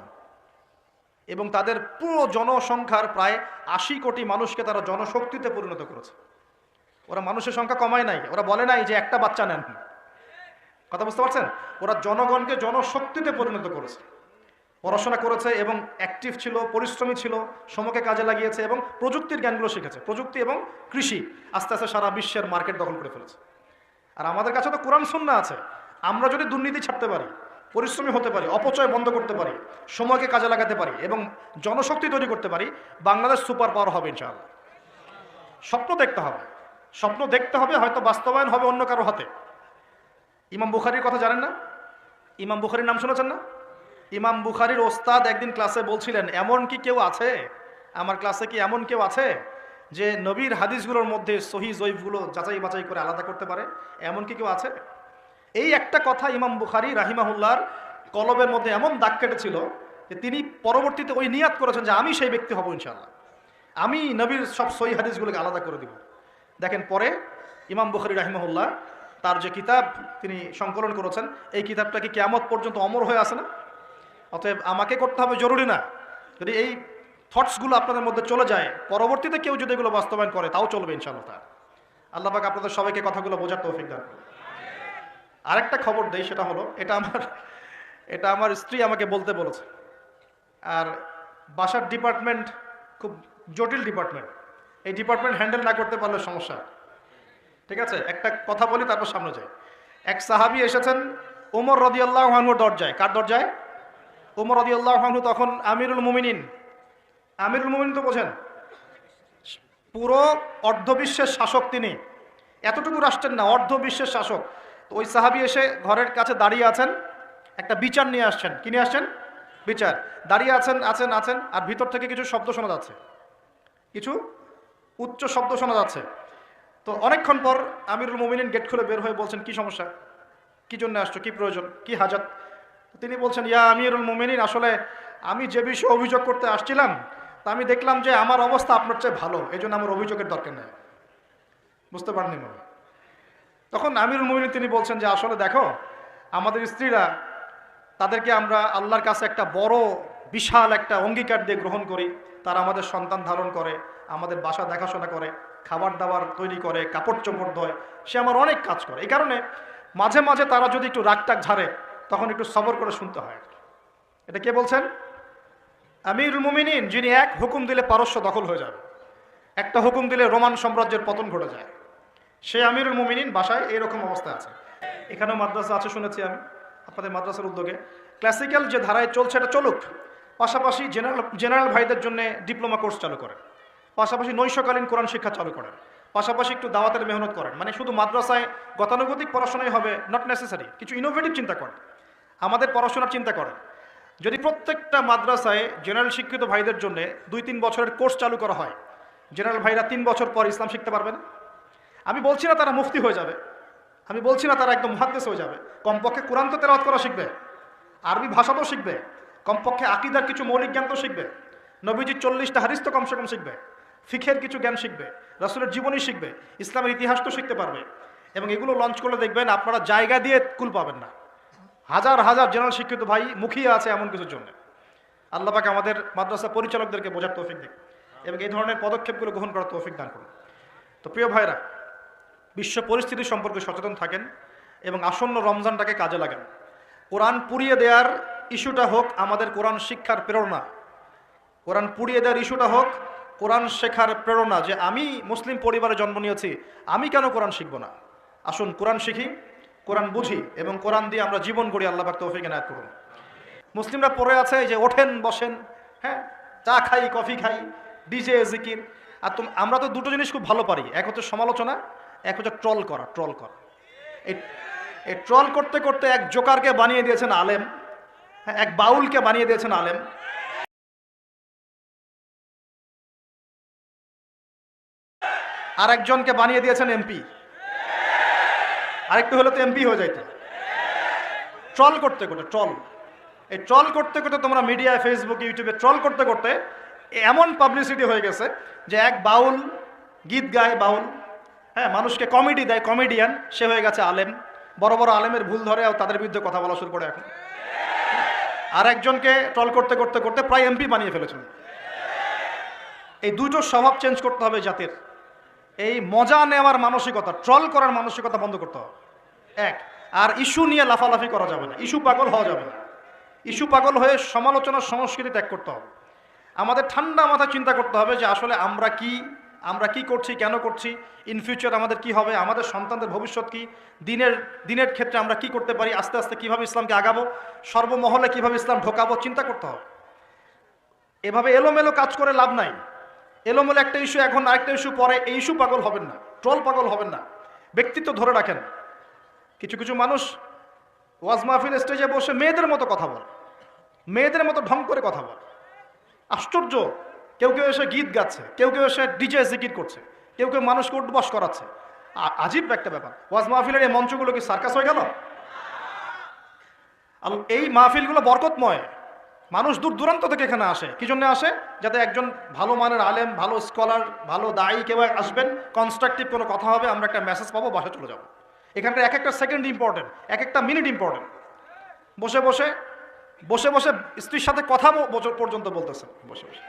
এবং তাদের পুরো জনসংখ্যার প্রায় 80 কোটি মানুষকে তারা জনশক্তিতে পরিণত করেছে। ওরা মানুষের সংখ্যা কমায় নাই, ওরা বলে নাই যে একটা বাচ্চা নেন। কথা বুঝতে পারছেন? ওরা জনগণকে জনশক্তিতে পরিণত করেছে। পড়াশোনা করেছে এবং অ্যাক্টিভ ছিল, পরিশ্রমী ছিল, সময়কে কাজে লাগিয়েছে এবং প্রযুক্তির জ্ঞানগুলো শিখেছে। প্রযুক্তি এবং কৃষি আস্তে আস্তে সারা বিশ্বের মার্কেট দখল করে ফেলেছে। আর আমাদের কাছে তো কোরআন সুন্নাহ আছে। আমরা যদি দুর্নীতি ছাড়তে পারি, পরিশ্রমী হতে পারি, অপচয় বন্ধ করতে পারি, সময়কে কাজে লাগাতে পারি এবং জনশক্তি তৈরি করতে পারি, বাংলাদেশ সুপার পাওয়ার হবে ইনশাআল্লাহ। স্বপ্ন দেখতে হবে, স্বপ্ন দেখতে হবে, হয়তো বাস্তবায়ন হবে অন্য কারো হাতে। ইমাম বুখারীর কথা জানেন না? ইমাম বুখারীর নাম শুনেছেন না? ইমাম বুখারীর ওস্তাদ একদিন ক্লাসে বলছিলেন, এমন কি কেউ আছে আমার ক্লাসে, কি এমন কেউ আছে যে নবীর হাদিসগুলোর মধ্যে সহি জয়ীফগুলো যাচাই বাছাই করে আলাদা করতে পারে? এমন কি কেউ আছে? এই একটা কথা ইমাম বুখারী রাহিমাহুল্লাহর কলবের মধ্যে এমন দাগ কেটেছিল যে তিনি পরবর্তীতে ওই নিয়াত করেছেন যে আমি সেই ব্যক্তি হব ইনশাআল্লাহ, আমি নবীর সব সহি হাদিসগুলোকে আলাদা করে দিব। দেখেন পরে ইমাম বুখারী রাহিমাহুল্লাহ তার যে কিতাব তিনি সংকলন করেছেন, এই কিতাবটা কি কিয়ামত পর্যন্ত অমর হয়ে আছে না? অতএব আমাকে করতে হবে জরুরি না। যদি এই থটসগুলো আপনাদের মধ্যে চলে যায়, পরবর্তীতে কেউ যদি এগুলো বাস্তবায়ন করে তাও চলবে ইনশাআল্লাহ। আল্লাহ পাক আপনাদের সবাইকে কথাগুলো বোঝার তৌফিক দান করুন। আরেকটা খবর দেই, সেটা হলো এটা আমার স্ত্রী আমাকে বলতে বলেছে। আর বাসার ডিপার্টমেন্ট খুব জটিল ডিপার্টমেন্ট, এই ডিপার্টমেন্ট হ্যান্ডেল না করতে পারলে সমস্যা। ঠিক আছে, একটা কথা বলি তারপর সামনে যাই। এক সাহাবী এসেছেন ওমর রাদিয়াল্লাহু আনহুর দরজায়। কার দরজায়? ওমর রাদিয়াল্লাহু আনহু তখন আমিরুল মুমিনিন। আমিরুল মুমিনিন তো বোঝেন, পুরো অর্ধবিশ্বের শাসক তিনি। এতটুকু রাষ্ট্রের না, অর্ধ বিশ্বের শাসক। তো ওই সাহাবী এসে ঘরের কাছে দাঁড়িয়ে আছেন, একটা বিচার নিয়ে আসছেন। কি নিয়ে আসছেন? বিচার। দাঁড়িয়ে আছেন আছেন আছেন, আর ভিতর থেকে কিছু শব্দ শোনা যাচ্ছে, কিছু উচ্চ শব্দ শোনা যাচ্ছে। তো অনেকক্ষণ পর আমিরুল মুমিনিন গেট খুলে বের হয়ে বলছেন, কি সমস্যা, কি জন্য আসছো, কি প্রয়োজন, কি হাজাত? তিনি বলছেন, ইয়া আমিরুল মুমিনিন, আসলে আমি যে বিষয়ে অভিযোগ করতে আসছিলাম, তা আমি দেখলাম যে আমার অবস্থা আপনার চেয়ে ভালো, এই জন্য আমার অভিযোগের দরকার নেই। বুঝতে পারেননি মনে? তখন আমিরুল মুমিনিন তিনি বলছেন যে আসলে দেখো, আমাদের স্ত্রীরা, তাদেরকে আমরা আল্লাহর কাছে একটা বড় বিশাল একটা অঙ্গীকার দিয়ে গ্রহণ করি। তারা আমাদের সন্তান ধারণ করে, আমাদের বাসা দেখাশোনা করে, খাবার দাবার তৈরি করে, কাপড় চোপড় ধোয়, সে আমার অনেক কাজ করে। এই কারণে মাঝে মাঝে তারা যদি একটু রাগটাক ঝাড়ে, তখন একটু সবর করে শুনতে হয়। এটা কে বলছেন? আমিরুল মুমিনিন, যিনি এক হুকুম দিলে পারস্য দখল হয়ে যাবে, একটা হুকুম দিলে রোমান সাম্রাজ্যের পতন ঘটে যায়, সে আমিরুল মুমিনিন বাসায় এইরকম অবস্থা আছে। এখানেও মাদ্রাসা আছে শুনেছি আমি, আপনাদের মাদ্রাসার উদ্যোগে। ক্লাসিক্যাল যে ধারায় চলছে এটা চলুক, পাশাপাশি জেনারেল ভাইদের জন্য ডিপ্লোমা কোর্স চালু করেন, পাশাপাশি নৈশকালীন কোরআন শিক্ষা চালু করেন, পাশাপাশি একটু দাওয়াতের মেহনত করেন। মানে শুধু মাদ্রাসায় গতানুগতিক পড়াশোনাই হবে, নট নেসেসারি, কিছু ইনোভেটিভ চিন্তা করেন, আমাদের পড়াশোনার চিন্তা করেন। যদি প্রত্যেকটা মাদ্রাসায় জেনারেল শিক্ষিত ভাইদের জন্য 2-3 বছরের কোর্স চালু করা হয়, জেনারেল ভাইরা 3 বছর পর ইসলাম শিখতে পারবেন। আমি বলছি না তারা মুফতি হয়ে যাবে, আমি বলছি না তারা একদম মুহাদ্দিস হয়ে যাবে, কমপক্ষে কোরআন তো তেলাওয়াত করা শিখবে, আরবি ভাষা তো শিখবে, কমপক্ষে আকীদার কিছু মৌলিক জ্ঞান তো শিখবে, নবীজির 40টা হাদিস তো কমসে কম শিখবে, ফিকহের কিছু জ্ঞান শিখবে, রাসূলের জীবনী শিখবে, ইসলামের ইতিহাস তো শিখতে পারবে। এবং এগুলো লঞ্চ করলে দেখবেন আপনারা জায়গা দিয়ে কুল পাবেন না। হাজার হাজার জেনারেল শিক্ষিত ভাই মুখিয়ে আছে এমন কিছুর জন্য। আল্লাহ পাক আমাদের মাদ্রাসা পরিচালকদেরকে বোঝার তৌফিক দিন এবং এই ধরনের পদক্ষেপগুলো গ্রহণ করার তৌফিক দান করুন। তো প্রিয় ভাইরা, বিশ্ব পরিস্থিতি সম্পর্কে সচেতন থাকেন এবং আসন্ন রমজানটাকে কাজে লাগান। কোরআন পুড়িয়ে দেওয়ার ইস্যুটা হোক আমাদের কোরআন শিক্ষার প্রেরণা, কোরআন পুড়িয়ে দেওয়ার ইস্যুটা হোক কোরআন শেখার প্রেরণা, যে আমি মুসলিম পরিবারে জন্ম নিয়েছি, আমি কেন কোরআন শিখব না। আসুন কোরআন শিখি, কোরআন বুঝি এবং কোরআন দিয়ে আমরা জীবন গড়ি। আল্লাহ পাক তৌফিক এনায়েত করুন। মুসলিমরা পড়ে আছে যে ওঠেন বসেন, হ্যাঁ, চা খাই কফি খাই, ডিজে জিকির। আর আমরা তো দুটো জিনিস খুব ভালো পারি, এক হচ্ছে সমালোচনা, এক হচ্ছে ট্রল করা। এই ট্রল করতে করতে এক জোকারকে বানিয়ে দিয়েছেন আলেম, হ্যাঁ, এক বাউলকে বানিয়ে দিয়েছেন আলেম, আর একজনকে বানিয়ে দিয়েছেন এমপি, আরেকটু হলে তো এমপি হয়ে যাইত। ট্রল করতে করতে এই ট্রল করতে করতে তোমরা মিডিয়ায়, ফেসবুকে, ইউটিউবে ট্রল করতে করতে এমন পাবলিসিটি হয়ে গেছে যে এক বাউল গীত গায়, বাউল, হ্যাঁ, মানুষকে কমেডি দেয়, কমেডিয়ান, সে হয়ে গেছে আলেম। বড় বড় আলেমের ভুল ধরে আর তাদের বিরুদ্ধে কথা বলা শুরু করে এখন। আর একজনকে ট্রল করতে করতে করতে প্রায় এমপি বানিয়ে ফেলেছেন। এই দুটো স্বভাব চেঞ্জ করতে হবে জাতির। এই মজা নেওয়ার মানসিকতা, ট্রল করার মানসিকতা বন্ধ করতে হবে এক। আর ইস্যু নিয়ে লাফালাফি করা যাবে না, ইস্যু পাগল হওয়া যাবে না। ইস্যু পাগল হয়ে সমালোচনার সংস্কৃতি ত্যাগ করতে হবে। আমাদের ঠান্ডা মাথায় চিন্তা করতে হবে যে আসলে আমরা কি করছি, কেন করছি, ইন ফিউচার আমাদের কি হবে, আমাদের সন্তানদের ভবিষ্যৎ কি, দিনের ক্ষেত্রে আমরা কি করতে পারি, আস্তে আস্তে কিভাবে ইসলামকে আগাবো, সর্বমহলে কিভাবে ইসলাম ঢোকাবো, চিন্তা করতে হবে। এভাবে এলোমেলো কাজ করে লাভ নাই। এলোমেলো একটা ইস্যু এখন আরেকটা ইস্যু পরে, এই ইস্যু পাগল হবেন না, ট্রল পাগল হবেন না, ব্যক্তিত্ব ধরে রাখেন। কিছু কিছু মানুষ ওয়াজ মাহফিল স্টেজে বসে মেয়েদের মতো কথা বলে, মেয়েদের মতো ঢং করে কথা বলে। আশ্চর্য! কেউ কেউ এসে গীত গাচ্ছে, কেউ কেউ এসে ডিজে জিকির করছে, কেউ কেউ মানুষকে উঠবস করাচ্ছে। আজীব একটা ব্যাপার। ওয়াজ মাহফিলের এই মঞ্চগুলো কি সার্কাস হয়ে গেল? এই মাহফিলগুলো বরকতময়, মানুষ দূর দূরান্ত থেকে এখানে আসে। কি জন্য আসে? যাতে একজন ভালো মানের আলেম, ভালো স্কলার, ভালো দায়ী কেউ আসবেন, কনস্ট্রাকটিভ কোনো কথা হবে, আমরা একটা মেসেজ পাবো, বাসা চলে যাবো। এখানকার এক একটা সেকেন্ড ইম্পর্টেন্ট, এক একটা মিনিট ইম্পর্টেন্ট। বসে বসে বসে বসে স্ত্রীর সাথে কথা পর্যন্ত বলতেছে, বসে বসে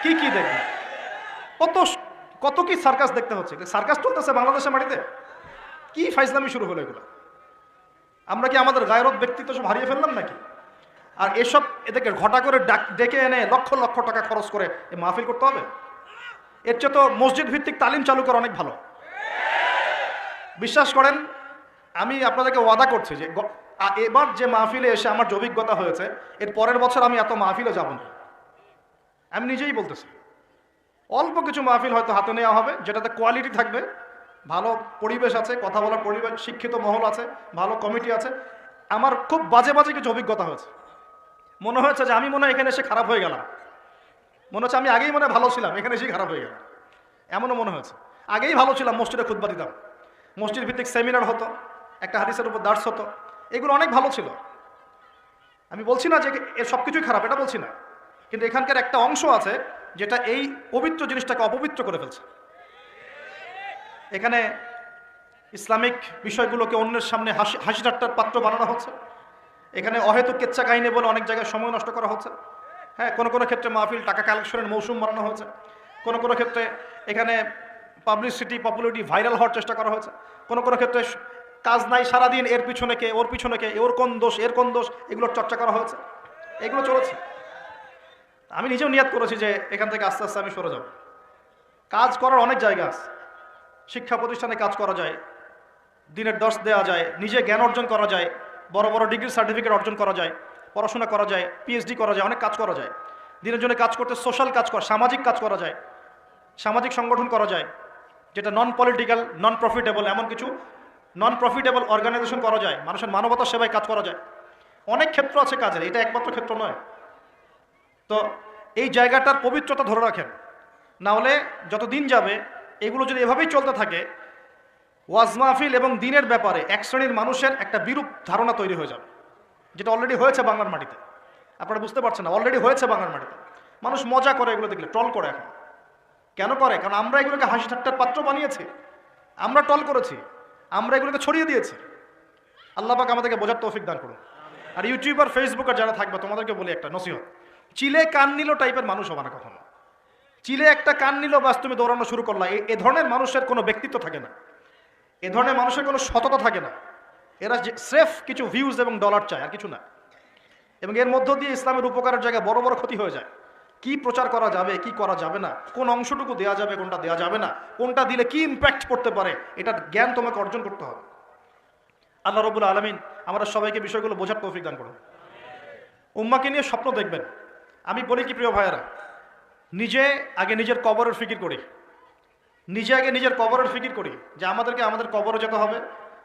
কি কি দেখবেন, কত কি সার্কাস দেখতে হচ্ছে। সার্কাস চলতেছে বাংলাদেশের মাটিতে। কি ফাইজলামি শুরু হলো এগুলো? আমরা কি আমাদের গায়রত ব্যক্তিত্ব সব হারিয়ে ফেললাম নাকি? আর এসব এদেরকে ঘটা করে ডেকে এনে লক্ষ লক্ষ টাকা খরচ করে এই মাহফিল করতে হবে? এর চেয়ে তো মসজিদ ভিত্তিক তালিম চালু করা অনেক ভালো। বিশ্বাস করেন, আমি আপনাদেরকে ওয়াদা করছি যে এবার যে মাহফিলে এসে আমার যে অভিজ্ঞতা হয়েছে, এর পরের বছর আমি এত মাহফিলে যাব না। আমি নিজেই বলতেছি, অল্প কিছু মাহফিল হয়তো হাতে নেওয়া হবে, যেটাতে কোয়ালিটি থাকবে, ভালো পরিবেশ আছে, কথা বলার পরিবেশ, শিক্ষিত মহল আছে, ভালো কমিটি আছে। আমার খুব বাজে বাজে কিছু অভিজ্ঞতা হয়েছে। মনে হয়েছে যে আমি মনে হয় এখানে এসে খারাপ হয়ে গেলাম, মনে হচ্ছে আমি আগেই মনে হয় ভালো ছিলাম, এখানে এসেই খারাপ হয়ে গেলাম, এমনও মনে হয়েছে। আগেই ভালো ছিলাম, মসজিদে খুতবা দিতাম, মসজিদ ভিত্তিক সেমিনার হতো, একটা হাদিসের উপর দার্স হতো, এগুলো অনেক ভালো ছিল। আমি বলছি না যে এর সব কিছুই খারাপ, এটা বলছি না, কিন্তু এখানকার একটা অংশ আছে যেটা এই পবিত্র জিনিসটাকে অপবিত্র করে ফেলছে। এখানে ইসলামিক বিষয়গুলোকে অন্যের সামনে হাসি ঠাট্টার পাত্র বানানো হচ্ছে। এখানে অহেতুক কেচ্ছা কাহিনী বলে অনেক জায়গায় সময় নষ্ট করা হচ্ছে। হ্যাঁ, কোনো কোনো ক্ষেত্রে মাহফিল টাকা কালেকশনের মৌসুম বানানো হচ্ছে, কোনো কোনো ক্ষেত্রে এখানে পাবলিসিটি, পপুলারিটি, ভাইরাল হওয়ার চেষ্টা করা হয়েছে, কোনো কোনো ক্ষেত্রে কাজ নাই সারাদিন এর পিছনে কে, ওর পিছনে কে, ওর কোন দোষ, এর কোন দোষ, এগুলোর চর্চা করা হয়েছে, এগুলো চলেছে। আমি নিজেও নিয়াত করেছি যে এখান থেকে আস্তে আস্তে আমি সরে যাব। কাজ করার অনেক জায়গা আছে, শিক্ষা প্রতিষ্ঠানে কাজ করা যায়, দিনের দর্শ দেওয়া যায়, নিজে জ্ঞান অর্জন করা যায়, বড় বড় ডিগ্রি সার্টিফিকেট অর্জন করা যায়, পড়াশোনা করা যায়, পিএইচডি করা যায়, অনেক কাজ করা যায়। দিনের জন্য কাজ করতে সোশ্যাল কাজ করা, সামাজিক কাজ করা যায়, সামাজিক সংগঠন করা যায়, যেটা নন পলিটিক্যাল, নন প্রফিটেবল, এমন কিছু নন প্রফিটেবল অর্গানাইজেশন করা যায়, মানুষের মানবতা সেবায় কাজ করা যায়। অনেক ক্ষেত্র আছে কাজের, এটা একমাত্র ক্ষেত্র নয়। তো এই জায়গাটার পবিত্রতা ধরে রাখেন, না হলে যত দিন যাবে এগুলো যদি এভাবেই চলতে থাকে, ওয়াজ মাহফিল এবং দিনের ব্যাপারে এক শ্রেণীর মানুষের একটা বিরূপ ধারণা তৈরি হয়ে যাবে, যেটা অলরেডি হয়েছে বাংলার মাটিতে। আপনারা বুঝতে পারছেন না, অলরেডি হয়েছে বাংলার মাটিতে। মানুষ মজা করে এগুলো দেখলে, ট্রল করে। এখন কেন করে? কারণ আমরা এগুলোকে হাসি ঠাট্টার পাত্র বানিয়েছি, আমরা ট্রল করেছি, আমরা এগুলোকে ছড়িয়ে দিয়েছি। আল্লাহ পাক আমাদেরকে বোঝার তৌফিক দান করুন। আর ইউটিউবার, ফেসবুকার যারা থাকবে, তোমাদেরকে বলি একটা নসিহত, চিলে কান নিল টাইপের মানুষ হবে না কখনো। চিলে একটা কান নিল, বাস তুমি দৌড়ানো শুরু করলা, এ ধরনের মানুষের কোনো ব্যক্তিত্ব থাকে না, এ ধরনের মানুষের কোনো সততা থাকে না। এরা স্রেফ কিছু ভিউজ এবং ডলার চায়, আর কিছু না। এবং এর মধ্য দিয়ে ইসলামের উপকারের জায়গায় বড় বড় ক্ষতি হয়ে যায়। কি প্রচার করা যাবে, কি করা যাবে না, কোন অংশটুকু দেওয়া যাবে, কোনটা দেওয়া যাবে না, কোনটা দিলে কি ইম্প্যাক্ট করতে পারে, এটার জ্ঞান তোমাকে অর্জন করতে হবে। আল্লাহ রাব্বুল আলামিন আমরা সবাইকে বিষয়গুলো বোঝার তৌফিক দান করুন। উম্মাকে নিয়ে স্বপ্ন দেখবেন। আমি বলি কি প্রিয় ভাইয়েরা, নিজে আগে নিজের কবরের ফিকির করি, নিজে আগে নিজের কবরের ফিকির করি যে আমাদেরকে আমাদের কবরে যেতে হবে,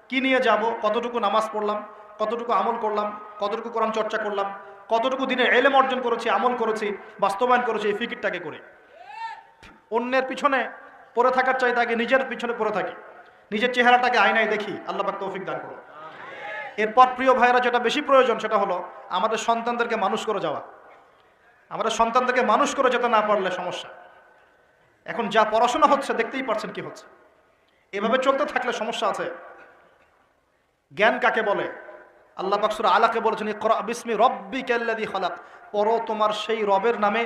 কি নিয়ে যাব, কতটুকু নামাজ পড়লাম, কতটুকু আমল করলাম, কতটুকু কোরআন চর্চা করলাম, কতটুকু দিনের এলেম অর্জন করেছি, আমল করেছি, বাস্তবায়ন করেছি, এই ফিকিরটাকে করি। অন্যের পিছনে পড়ে থাকার চাইতে আগে নিজের পিছনে পড়ে থাকি, নিজের চেহারাটাকে আয়নায় দেখি। আল্লাহ পাক তৌফিক দান করুন। এরপর প্রিয় ভাইয়েরা, যেটা বেশি প্রয়োজন সেটা হলো আমাদের সন্তানদেরকে মানুষ করে যাওয়া। আমাদের সন্তানদেরকে মানুষ করে যেতে না পারলে সমস্যা। এখন যা পড়াশোনা হচ্ছে দেখতেই পাচ্ছেন কি হচ্ছে, এভাবে চলতে থাকলে সমস্যা আছে। জ্ঞান কাকে বলে? আল্লাহ পাক সূরা আলাকে বলেছেন, ইকরা বিসমি রাব্বিকাল্লাযী খালাক, পড়ো তোমার সেই রবের নামে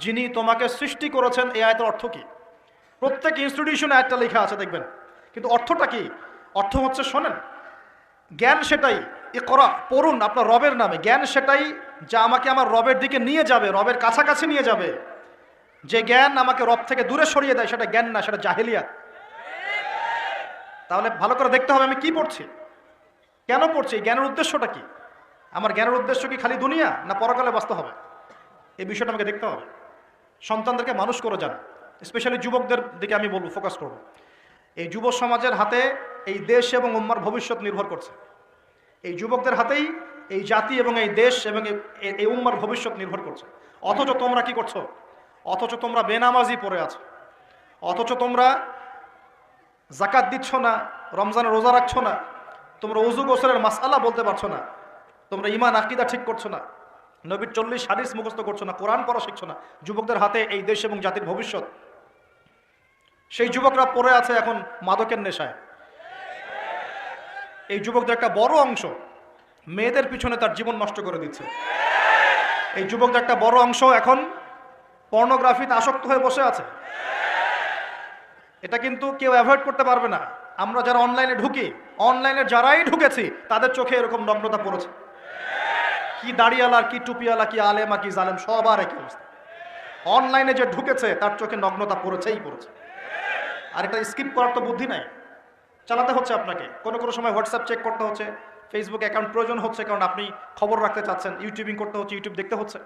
যিনি তোমাকে সৃষ্টি করেছেন। এই আয়াতের অর্থ কি? প্রত্যেক ইনস্টিটিউশনে আয়াতটা লেখা আছে দেখবেন, কিন্তু অর্থটা কি? অর্থ হচ্ছে, শোনেন, জ্ঞান সেটাই, ইকরা পড়ুন আপনার রবের নামে, জ্ঞান সেটাই যা আমাকে আমার রবের দিকে নিয়ে যাবে, রবের কাছাকাছি নিয়ে যাবে। যে জ্ঞান আমাকে রব থেকে দূরে সরিয়ে দেয় সেটা জ্ঞান না, সেটা জাহেলিয়াত। তাহলে ভালো করে দেখতে হবে আমি কি পড়ছি, কেন পড়ছি, জ্ঞানের উদ্দেশ্যটা কি? আমার জ্ঞানের উদ্দেশ্য কি খালি দুনিয়া, না পরকালে বাঁচতে হবে? এই বিষয়টা আমাকে দেখতে হবে। সন্তানদেরকে মানুষ করে যান, স্পেশালি যুবকদের দিকে আমি বলবো, ফোকাস করব। এই যুব সমাজের হাতে এই দেশ এবং উম্মার ভবিষ্যৎ নির্ভর করছে। এই যুবকদের হাতেই এই জাতি এবং এই দেশ এবং এই উম্মার ভবিষ্যৎ নির্ভর করছে। অথচ তোমরা কি করছো? অথচ তোমরা বেনামাজি পড়ে আছো, অথচ তোমরা যাকাত দিচ্ছ না, রমজানের রোজা রাখছো না, তোমরা উযু গোসলের মাসআলা বলতে পারছো না, তোমরা ঈমান আকীদা ঠিক করছো না, নবীর 40 হাদিস মুখস্থ করছো না, কোরআন পড়া শিখছো না। যুবকদের হাতে এই দেশ এবং জাতির ভবিষ্যৎ। সেই যুবকরা পড়ে আছে এখন মাদকের নেশায়। এই যুবকদের একটা বড় অংশ মেয়েদের পিছনে তার জীবন নষ্ট করে দিচ্ছে। এই যুবকদের একটা বড় অংশ এখন পর্নোগ্রাফিতে আসক্ত হয়ে বসে আছে। এটা কিন্তু কেউ অ্যাভয়েড করতে পারবে না। আমরা যারা অনলাইনে ঢুকি, অনলাইনে যারাই ঢুকেছি তাদের চোখে এরকম নগ্নতা পড়েছে। কি দাড়িওয়ালা, কি টুপিওয়ালা, কি আলেমা, কি জালেম, সবার একই অবস্থা। অনলাইনে যে ঢুকেছে তার চোখে নগ্নতা পড়েছেই পড়েছে। আর এটা স্কিপ করার তো বুদ্ধি নাই, চালাতে হচ্ছে আপনাকে। কোনো কোনো সময় হোয়াটসঅ্যাপ চেক করতে হচ্ছে, ফেসবুক অ্যাকাউন্ট প্রয়োজন হচ্ছে, কারণ আপনি খবর রাখতে চাচ্ছেন। ইউটিউবিং করতে হচ্ছে, ইউটিউব দেখতে হচ্ছে।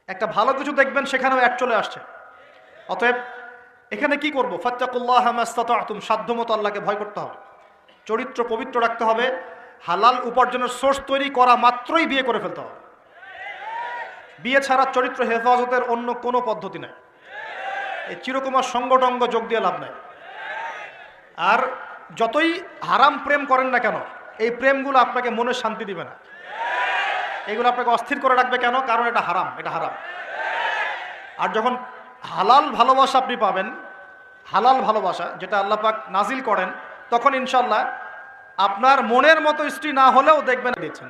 একটা ভালো কিছু দেখবেন, সেখানেও অ্যাড চলে আসছে। অতএব এখানে কি করবো? ফাত্তাকুল্লাহ মাস্তাতাতুম, সাধ্যমতো আল্লাহকে ভয় করতে হবে, চরিত্র পবিত্র রাখতে হবে, হালাল উপার্জনের সোর্স তৈরি করা মাত্রই বিয়ে করে ফেলতে হবে। বিয়ে ছাড়া চরিত্র হেফাজতের অন্য কোনো পদ্ধতি নাই। এই চিরকুমার সঙ্গটঙ্গ যোগ দিয়ে লাভ নাই। আর যতই হারাম প্রেম করেন না কেন, এই প্রেমগুলো আপনাকে মনে শান্তি দিবে না, এগুলো আপনাকে অস্থির করে রাখবে। কেন? কারণ এটা হারাম, এটা হারাম। আর যখন হালাল ভালোবাসা আপনি পাবেন, হালাল ভালোবাসা যেটা আল্লাহ পাক নাজিল করেন, তখন ইনশাল্লাহ আপনার মনের মতো স্ত্রী না হলেও দেখবেন দিচ্ছেন,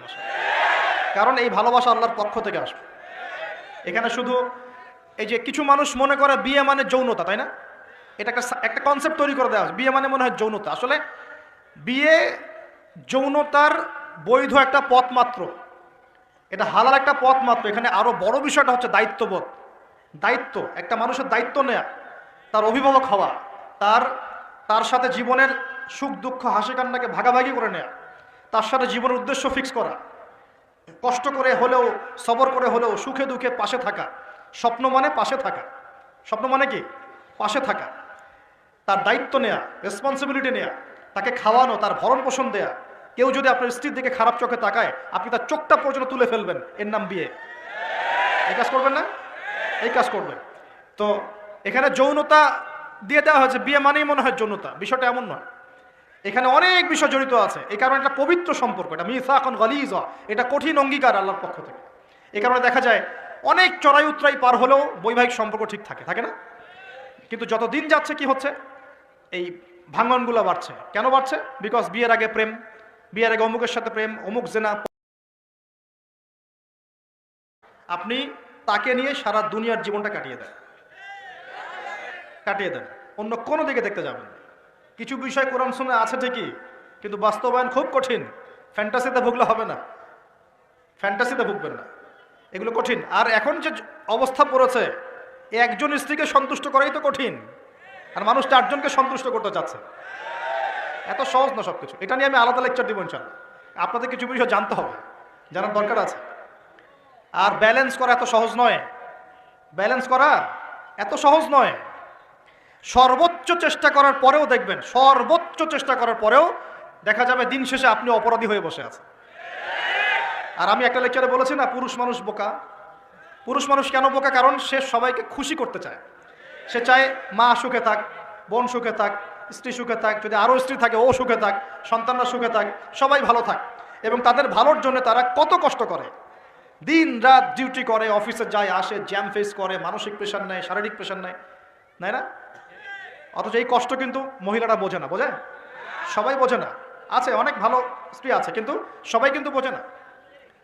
কারণ এই ভালোবাসা আল্লাহর পক্ষ থেকে আসবে। এখানে শুধু এই যে কিছু মানুষ মনে করে বিয়ে মানে যৌনতা, তাই না? এটা একটা কনসেপ্ট তৈরি করে দেওয়া হয়, বিয়ে মানে মনে হয় যৌনতা। আসলে বিয়ে যৌনতার বৈধ একটা পথ মাত্র, এটা হালাল একটা পথ মাত্র। এখানে আরো বড় বিষয়টা হচ্ছে দায়িত্ববোধ। দায়িত্ব, একটা মানুষের দায়িত্ব নেয়া, তার অভিভাবক হওয়া, তার সাথে জীবনের সুখ দুঃখ হাসি কান্নাকে ভাগাভাগি করে নেয়া, তার সাথে জীবনের উদ্দেশ্য ফিক্স করা, কষ্ট করে হলেও সবর করে হলেও সুখে দুঃখে পাশে থাকা। স্বপ্ন মানে পাশে থাকা, স্বপ্ন মানে কি? পাশে থাকা। তার দায়িত্ব নেয়া, রেসপন্সিবিলিটি নেয়া, তাকে খাওয়ানো, তার ভরণ পোষণ দেয়া। কেউ যদি আপনার স্ত্রীর দিকে খারাপ চোখে তাকায়, আপনি তার চোখটা পর্যন্ত তুলে ফেলবেন, এর নাম বিয়ে। এই কাজ করবেন না? এই কাজ করবেন। তো এখানে যৌনতা দিয়ে দেওয়া হয়েছে, বিয়ে মানেই মনে হয় যৌনতা, বিষয়টা এমন নয়। এখানে অনেক বিষয় জড়িত আছে। এই কারণে এটা পবিত্র সম্পর্ক, এটা মিসাকুন গালিযা, এটা কঠিন অঙ্গীকার আল্লাহর পক্ষ থেকে। এই কারণে দেখা যায় অনেক চড়াই উতরাই পার হলেও বৈবাহিক সম্পর্ক ঠিক থাকে না? কিন্তু যত দিন যাচ্ছে কি হচ্ছে? এই ভাঙনগুলো বাড়ছে। কেন বাড়ছে? বিকজ বিয়ের আগে প্রেম, বিয়ের আগে অমুকের সাথে প্রেম, অমুক জেনা। আপনি তাকে নিয়ে সারা দুনিয়ার জীবনটা কাটিয়ে দেন, অন্য কোনো দিকে দেখতে যাবেন। কিছু বিষয় কোরআন শুনে আছে ঠিকই, কিন্তু বাস্তবায়ন খুব কঠিন। ফ্যান্টাসিতে ভুগলে হবে না, ফ্যান্টাসিতে ভুগবেন না, এগুলো কঠিন। আর এখন যে অবস্থা পড়েছে, একজন স্ত্রীকে সন্তুষ্ট করাই তো কঠিন, আর মানুষ 4 জনকে সন্তুষ্ট করতে চাচ্ছে। এত সহজ না সবকিছু। এটা নিয়ে আমি আলাদা লেকচার দিব ইনশাআল্লাহ। আপনাদের কিছু বিষয় জানতে হবে, জানার দরকার আছে। আর ব্যালেন্স করা এত সহজ নয়, ব্যালেন্স করা এত সহজ নয়। সর্বোচ্চ চেষ্টা করার পরেও দেখবেন, সর্বোচ্চ চেষ্টা করার পরেও দেখা যাবে দিন শেষে আপনি অপরাধী হয়ে বসে আছেন। আর আমি একটা লেকচারে বলেছি না, পুরুষ মানুষ বোকা। পুরুষ মানুষ কেন বোকা? কারণ সে সবাইকে খুশি করতে চায়। সে চায় মা সুখে থাক, বোন সুখে থাক, স্ত্রী সুখে থাক, যদি আরও স্ত্রী থাকে ও সুখে থাক, সন্তানরা সুখে থাক, সবাই ভালো থাক। এবং তাদের ভালোর জন্য তারা কত কষ্ট করে, দিন রাত ডিউটি করে, অফিসে যায় আসে, জ্যাম ফেস করে, মানসিক প্রেশার নেয়, শারীরিক প্রেশার নেয়, নাই না? অথচ এই কষ্ট কিন্তু মহিলারা বোঝে না। বোঝে? সবাই বোঝে না। আছে অনেক ভালো স্ত্রী আছে, কিন্তু সবাই কিন্তু বোঝে না।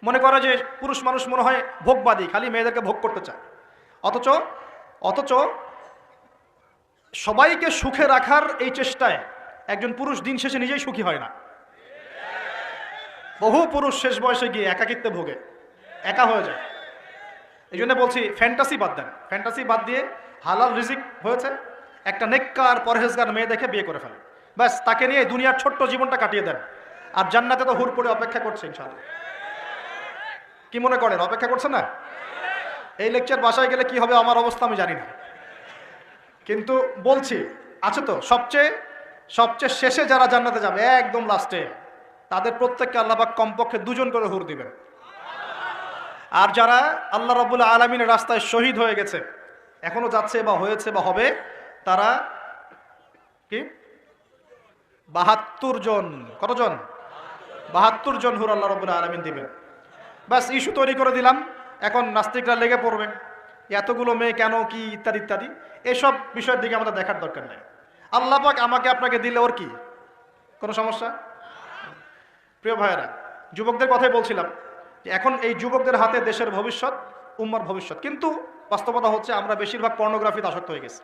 মনে করে যে পুরুষ মানুষ মনে হয় ভোগবাদী, খালি মেয়েদেরকে ভোগ করতে চায়। অথচ সবাইকে সুখে রাখার এই চেষ্টায় একজন পুরুষ দিন শেষে নিজেই সুখী হয় না। বহু পুরুষ শেষ বয়সে গিয়ে একাকিত্বে ভোগে, একা হয়ে যায়। এই জন্য বলছি, ফ্যান্টাসি বাদ দেন। ফ্যান্টাসি বাদ দিয়ে হালাল রিজিক হয়েছে, একটা নেককার পরহেজগার মেয়ে দেখে বিয়ে করে ফেলেন, ব্যাস তাকে নিয়ে দুনিয়ার ছোট্ট জীবনটা কাটিয়ে দেন। আর জান্নাতে তো হুর করে অপেক্ষা করছে ইনশাআল্লাহ। কি মনে করেন অপেক্ষা করছে না? এই লেকচার বাসায় গেলে কি হবে আমার অবস্থা আমি জানি না, কিন্তু বলছি আছে তো। সবচেয়ে শেষে যারা জান্নাতে যাবে, একদম লাস্টে, তাদের প্রত্যেককে আল্লাহ পাক কমপক্ষে 2 জন করে হুর দিবেন। আর যারা আল্লাহ রাব্বুল আলামিনের রাস্তায় শহীদ হয়ে গেছে, এখনো যাচ্ছে বা হয়েছে বা হবে, তারা কি 72 জন। কতজন? 72 জন হুর আল্লাহ রাব্বুল আলামিন দিবেন। বাস ইস্যু তৈরি করে দিলাম, এখন নাস্তিকরা লেগে পড়বে, এতগুলো মেয়ে কেন, কি ইত্যাদি ইত্যাদি। এসব বিষয়ের দিকে আমাদের দেখার দরকার নেই। আল্লাহ পাক আমাকে আপনাকে দিলে ওর কি কোনো সমস্যা? প্রিয় ভাইয়েরা, যুবকদের কথাই বলছিলাম যে এখন এই যুবকদের হাতে দেশের ভবিষ্যৎ, উম্মার ভবিষ্যৎ। কিন্তু বাস্তবতা হচ্ছে আমরা বেশিরভাগ পর্নোগ্রাফিতে আসক্ত হয়ে গেছি,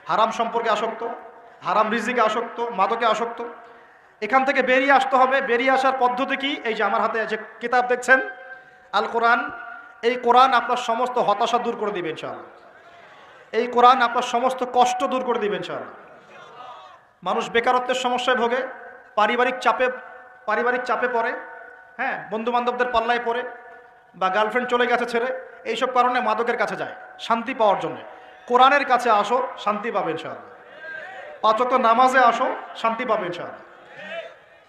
হারাম সম্পর্কে আসক্ত, হারাম রিজিকে আসক্ত, মাদকে আসক্ত। এখান থেকে বেরিয়ে আসতে হবে। বেরিয়ে আসার পদ্ধতি কি? এই যে আমার হাতে যে কিতাব দেখছেন, আল কোরআন, এই কোরআন আপনার সমস্ত হতাশা দূর করে দিবে ইনশাআল্লাহ। এই কোরআন আপনার সমস্ত কষ্ট দূর করে দিবে ইনশাআল্লাহ। মানুষ বেকারত্বের সমস্যায় ভোগে, পারিবারিক চাপে পড়ে, হ্যাঁ, বন্ধু বান্ধবদের পাল্লায় পড়ে, বা গার্লফ্রেন্ড চলে গেছে ছেড়ে, এইসব কারণে মাদকের কাছে যায় শান্তি পাওয়ার জন্য। কোরআনের কাছে আসো, শান্তি পাবে ইনশাআল্লাহ। 5 ওয়াক্ত নামাজে আসো, শান্তি পাবে ইনশাআল্লাহ।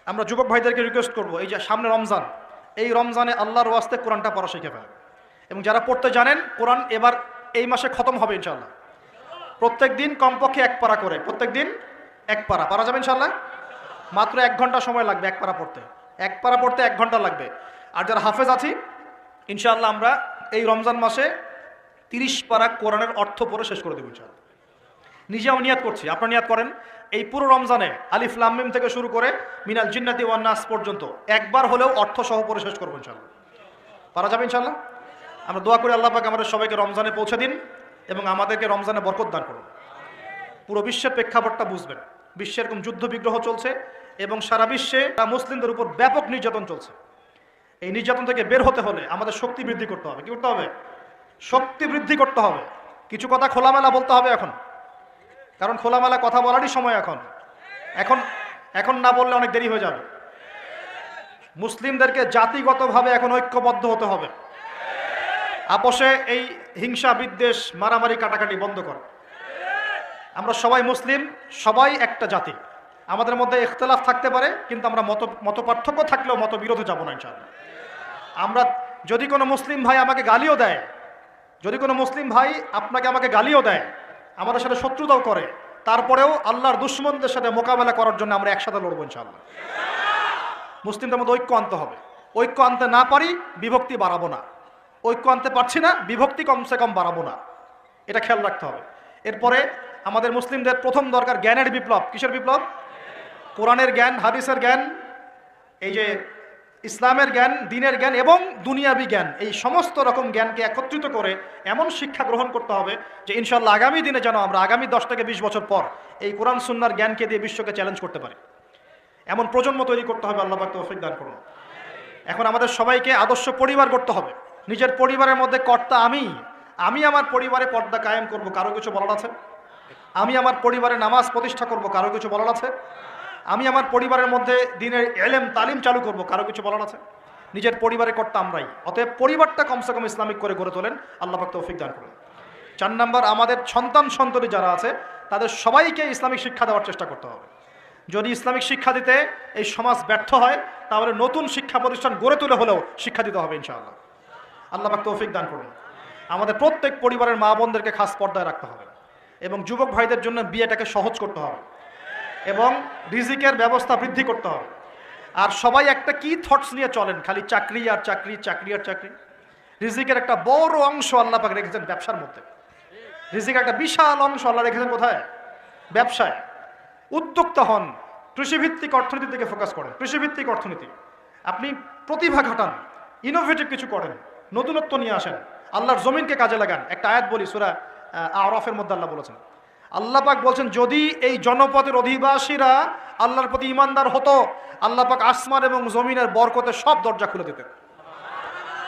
আমরা যুবক ভাইদেরকে রিকোয়েস্ট করব, এই যে সামনে রমজান, এই রমজানে আল্লাহর ওয়াস্তে কোরআনটা পড়া শিখে ফেলেন। এবং যারা পড়তে জানেন, কোরআন এবার এই মাসে খতম হবে ইনশাআল্লাহ। প্রত্যেক দিন কমপক্ষে 1 পারা করে, প্রত্যেক দিন 1 পারা পারা যাবে ইনশাআল্লাহ। মাত্র 1 ঘন্টা সময় লাগবে 1 পারা পড়তে, 1 পারা পড়তে 1 ঘন্টা লাগবে। আর যারা হাফেজ আছি, ইনশাআল্লাহ আমরা এই রমজান মাসে 30 পারা কোরআনের অর্থ পড়ে শেষ করে দেবো ইনশাআল্লাহ। নিজেও নিয়াত করছি, আপনারা নিয়াত করেন এই পুরো রমজানে আলিফ লাম মিম থেকে শুরু করে মিনাল জিন্নাতি ওয়ান নাস পর্যন্ত একবার হলেও অর্থ সহ পড়ে শেষ করবো ইনশাআল্লাহ। পারা যাবে ইনশাআল্লাহ। আমরা দোয়া করি আল্লাহ পাক আমাদের সবাইকে রমজানে পৌঁছে দিন এবং আমাদেরকে রমজানে বরকত দান করুন। পুরো বিশ্বের প্রেক্ষাপটটা বুঝবেন, বিশ্বে এরকম যুদ্ধ বিগ্রহ চলছে এবং সারা বিশ্বে মুসলিমদের উপর ব্যাপক নির্যাতন চলছে। এই নির্যাতন থেকে বের হতে হলে আমাদের শক্তি বৃদ্ধি করতে হবে। কি করতে হবে? শক্তি বৃদ্ধি করতে হবে। কিছু কথা খোলামেলা বলতে হবে এখন, কারণ খোলামেলা কথা বলারই সময় এখন। এখন এখন না বললে অনেক দেরি হয়ে যাবে। মুসলিমদেরকে জাতিগতভাবে এখন ঐক্যবদ্ধ হতে হবে। আপোষে এই হিংসা বিদ্বেষ মারামারি কাটাকাটি বন্ধ কর। আমরা সবাই মুসলিম, সবাই একটা জাতি। আমাদের মধ্যে ইখতিলাফ থাকতে পারে, কিন্তু আমরা মত পার্থক্য থাকলেও মতবিরোধে যাব না ইনশাআল্লাহ। আমরা যদি কোনো মুসলিম ভাই আমাকে গালিও দেয়, যদি কোনো মুসলিম ভাই আপনাকে আমাকে গালিও দেয়, আমাদের সাথে শত্রুতাও করে, তারপরেও আল্লাহর দুশমনদের সাথে মোকাবেলা করার জন্য আমরা একসাথে লড়বো ইনশাআল্লাহ। মুসলিমদের মধ্যে ঐক্য আনতে হবে। ঐক্য আনতে না পারি, বিভক্তি বাড়াবো না। ঐক্য আনতে পারছি না, বিভক্তি কমসে কম বাড়াবো না, এটা খেয়াল রাখতে হবে। এরপরে আমাদের মুসলিমদের প্রথম দরকার জ্ঞানের বিপ্লব। কিসের বিপ্লব? কোরআনের জ্ঞান, হাদিসের জ্ঞান, এই যে ইসলামের জ্ঞান, দ্বীনের জ্ঞান এবং দুনিয়াবি জ্ঞান, এই সমস্ত রকম জ্ঞানকে একত্রিত করে এমন শিক্ষা গ্রহণ করতে হবে যে ইনশাআল্লাহ আগামী দিনে যেন আমরা আগামী 10 থেকে 20 বছর পর এই কোরআন সুন্নাহর জ্ঞানকে দিয়ে বিশ্বকে চ্যালেঞ্জ করতে পারি। এমন প্রজন্ম তৈরি করতে হবে। আল্লাহ পাক তৌফিক দান করুন। এখন আমাদের সবাইকে আদর্শ পরিবার করতে হবে। নিজের পরিবারের মধ্যে কর্তা আমি আমার পরিবারে পর্দা কায়েম করব, কারো কিছু বলার আছে? আমি আমার পরিবারে নামাজ প্রতিষ্ঠা করব, কারো কিছু বলার আছে? আমি আমার পরিবারের মধ্যে দ্বীনের ইলম তালিম চালু করব, কারো কিছু বলার আছে? নিজের পরিবারে কর্তা আমরাই। অতএব পরিবারটা কমসে কম ইসলামিক করে গড়ে তোলেন। আল্লাহ পাক তৌফিক দান করুন। 4 নাম্বার, আমাদের সন্তান যারা আছে তাদের সবাইকে ইসলামিক শিক্ষা দেওয়ার চেষ্টা করতে হবে। যদি ইসলামিক শিক্ষা দিতে এই সমাজ ব্যর্থ হয়, তাহলে নতুন শিক্ষা প্রতিষ্ঠান গড়ে তুলে হলেও শিক্ষা দিতে হবে ইনশাআল্লাহ। আল্লাহ পাক তৌফিক দান করুন। আমাদের প্রত্যেক পরিবারের মা বোনদেরকে খাস পর্দায় রাখতে হবে এবং যুবক ভাইদের জন্য বিয়েটাকে সহজ করতে হবে এবং রিজিকের ব্যবস্থা বৃদ্ধি করতে হবে। আর সবাই একটা কি থটস নিয়ে চলেন, খালি চাকরি আর চাকরি, চাকরি আর চাকরি। রিজিকের একটা বড় অংশ আল্লাহ পাক রেখেছেন ব্যবসার মধ্যে। রিজিকের একটা বিশাল অংশ আল্লাহ রেখেছেন কোথায়? ব্যবসায়। উদ্যোক্তা হন, কৃষিভিত্তিক অর্থনীতির দিকে ফোকাস করেন। কৃষিভিত্তিক অর্থনীতি, আপনি প্রতিভা ঘটান, ইনোভেটিভ কিছু করেন, নতুনত্ব নিয়ে আসেন, আল্লাহর জমিনকে কাজে লাগান। একটা আয়াত বলি, সূরা আরাফের মধ্যে আল্লাহ বলেছেন, আল্লাহ পাক বলছেন, যদি এই জনপদের অধিবাসীরা আল্লাহর প্রতি ইমানদার হতো, আল্লাহ পাক আসমান এবং জমিনের বরকতের সব দরজা খুলে দিতেন।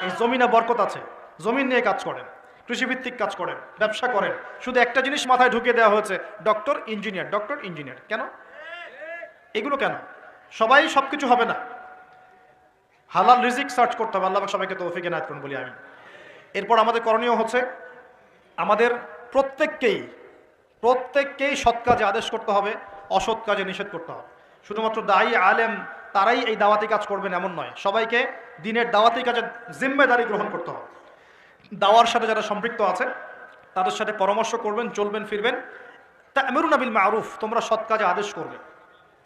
এই জমিনে বরকত আছে, জমিন নিয়ে কাজ করেন, কৃষিভিত্তিক কাজ করেন, ব্যবসা করেন। শুধু একটা জিনিস মাথায় ঢুকিয়ে দেওয়া হয়েছে, ডক্টর ইঞ্জিনিয়ার, ডক্টর ইঞ্জিনিয়ার। কেন এগুলো? কেন সবাই সবকিছু হবে না? হালাল রিজিক সার্চ করতে হবে। আল্লাহ পাক সবাইকে তৌফিক এনায়েত করুন বলি আমি। এরপর আমাদের করণীয় হচ্ছে, আমাদের প্রত্যেককেই সৎ কাজে আদেশ করতে হবে, অসৎ কাজে নিষেধ করতে হবে। শুধুমাত্র দায়ী আলেম তারাই এই দাওয়াতি কাজ করবেন এমন নয়, সবাইকে দিনের দাওয়াতি কাজের জিম্মেদারি গ্রহণ করতে হবে। দাওয়ার সাথে যারা সম্পৃক্ত আছে তাদের সাথে পরামর্শ করবেন, চলবেন ফিরবেন। তা'মুরুনা বিল মা'রুফ, তোমরা সৎ কাজে আদেশ করবে।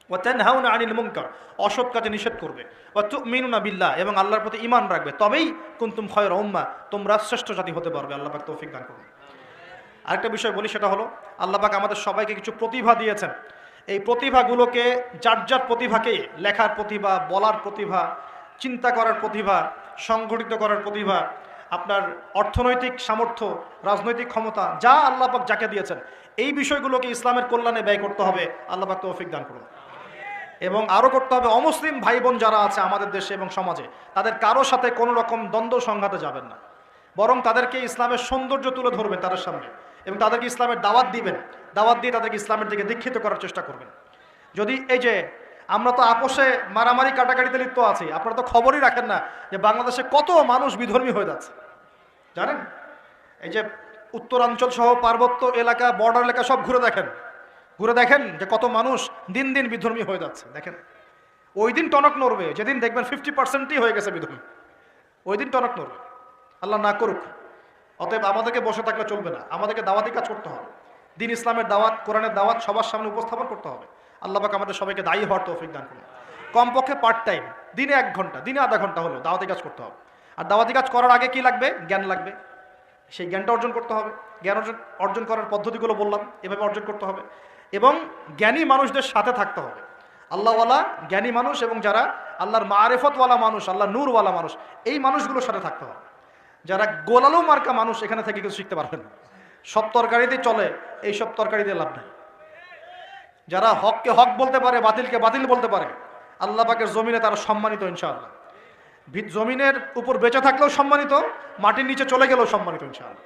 ওয়া তানহাউনা আনিল মুনকার, অসৎ কাজে নিষেধ করবে। ওয়া তু'মিনুনা বিল্লাহ, এবং আল্লাহর প্রতি ঈমান রাখবে। তবেই কুনতুম খায়রা উম্মাহ, তোমরা শ্রেষ্ঠ জাতি হতে পারবে। আল্লাহ পাক তৌফিক দান করুন। আরেকটা বিষয় বলি, সেটা হলো আল্লাহ পাক আমাদের সবাইকে কিছু প্রতিভা দিয়েছেন। এই প্রতিভাগুলোকে, যার প্রতিভাকে, লেখার প্রতিভা, বলার প্রতিভা, চিন্তা করার প্রতিভা, সংগঠিত করার প্রতিভা, আপনার অর্থনৈতিক সামর্থ্য, রাজনৈতিক ক্ষমতা, যা আল্লাহ পাক যাকে দিয়েছেন, এই বিষয়গুলোকে ইসলামের কল্যাণে ব্যয় করতে হবে। আল্লাহ পাক তৌফিক দান করুন। এবং আরও করতে হবে, অমুসলিম ভাই বোন যারা আছে আমাদের দেশে এবং সমাজে, তাদের কারো সাথে কোনো রকম দ্বন্দ্ব সংঘাতে যাবেন না, বরং তাদেরকে ইসলামের সৌন্দর্য তুলে ধরবেন তাদের সামনে এবং তাদেরকে ইসলামের দাওয়াত দিবেন। দাওয়াত দিয়ে তাদেরকে ইসলামের দিকে দীক্ষিত করার চেষ্টা করবেন। যদি এই যে আমরা তো আপোষে মারামারি কাটাকাটিতে লিপ্ত আছি, আপনারা তো খবরই রাখেন না যে বাংলাদেশে কত মানুষ বিধর্মী হয়ে যাচ্ছে, জানেন? এই যে উত্তরাঞ্চল সহ পার্বত্য এলাকা, বর্ডার এলাকা সব ঘুরে দেখেন যে কত মানুষ দিন দিন বিধর্মী হয়ে যাচ্ছে। দেখেন ওই দিন টনক নড়বে যেদিন দেখবেন 50%ই হয়ে গেছে বিধর্মী, ওই দিন টনক নড়বে। আল্লাহ না করুক। অতএব আমাদেরকে বসে থাকলে চলবে না, আমাদেরকে দাওয়াতি কাজ করতে হবে। দিন ইসলামের দাওয়াত, কোরআনের দাওয়াত সবার সামনে উপস্থাপন করতে হবে। আল্লাহ পাক আমাদের সবাইকে দায়ী হওয়ার তৌফিক দান করুন। কমপক্ষে পার্ট টাইম, দিনে 1 ঘন্টা, দিনে আধা ঘন্টা হলো দাওয়াতি কাজ করতে হবে। আর দাওয়াতি কাজ করার আগে কি লাগবে? জ্ঞান লাগবে। সেই জ্ঞানটা অর্জন করতে হবে। জ্ঞান অর্জন করার পদ্ধতিগুলো বললাম, এভাবে অর্জন করতে হবে। এবং জ্ঞানী মানুষদের সাথে থাকতে হবে। আল্লাহওয়ালা জ্ঞানী মানুষ এবং যারা আল্লাহর মারেফতওয়ালা মানুষ, আল্লাহ নূরওয়ালা মানুষ, এই মানুষগুলোর সাথে থাকতে হবে। যারা গোলালো মার্কা মানুষ এখানে থেকে কিছু শিখতে পারবেন না। সব তরকারিতে চলে, এই সব তরকারিতে লাভ নেই। যারা হককে হক বলতে পারে, বাতিলকে বাতিল বলতে পারে, আল্লাহ পাকের জমিনে তারা সম্মানিত ইনশাআল্লাহ। জমিনের উপর বেঁচে থাকলেও সম্মানিত, মাটির নিচে চলে গেলেও সম্মানিত ইনশাআল্লাহ।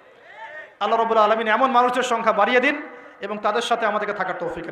আল্লাহ রাব্বুল আলামিন এমন মানুষের সংখ্যা বাড়িয়ে দিন এবং তাদের সাথে আমাদেরকে থাকার তৌফিক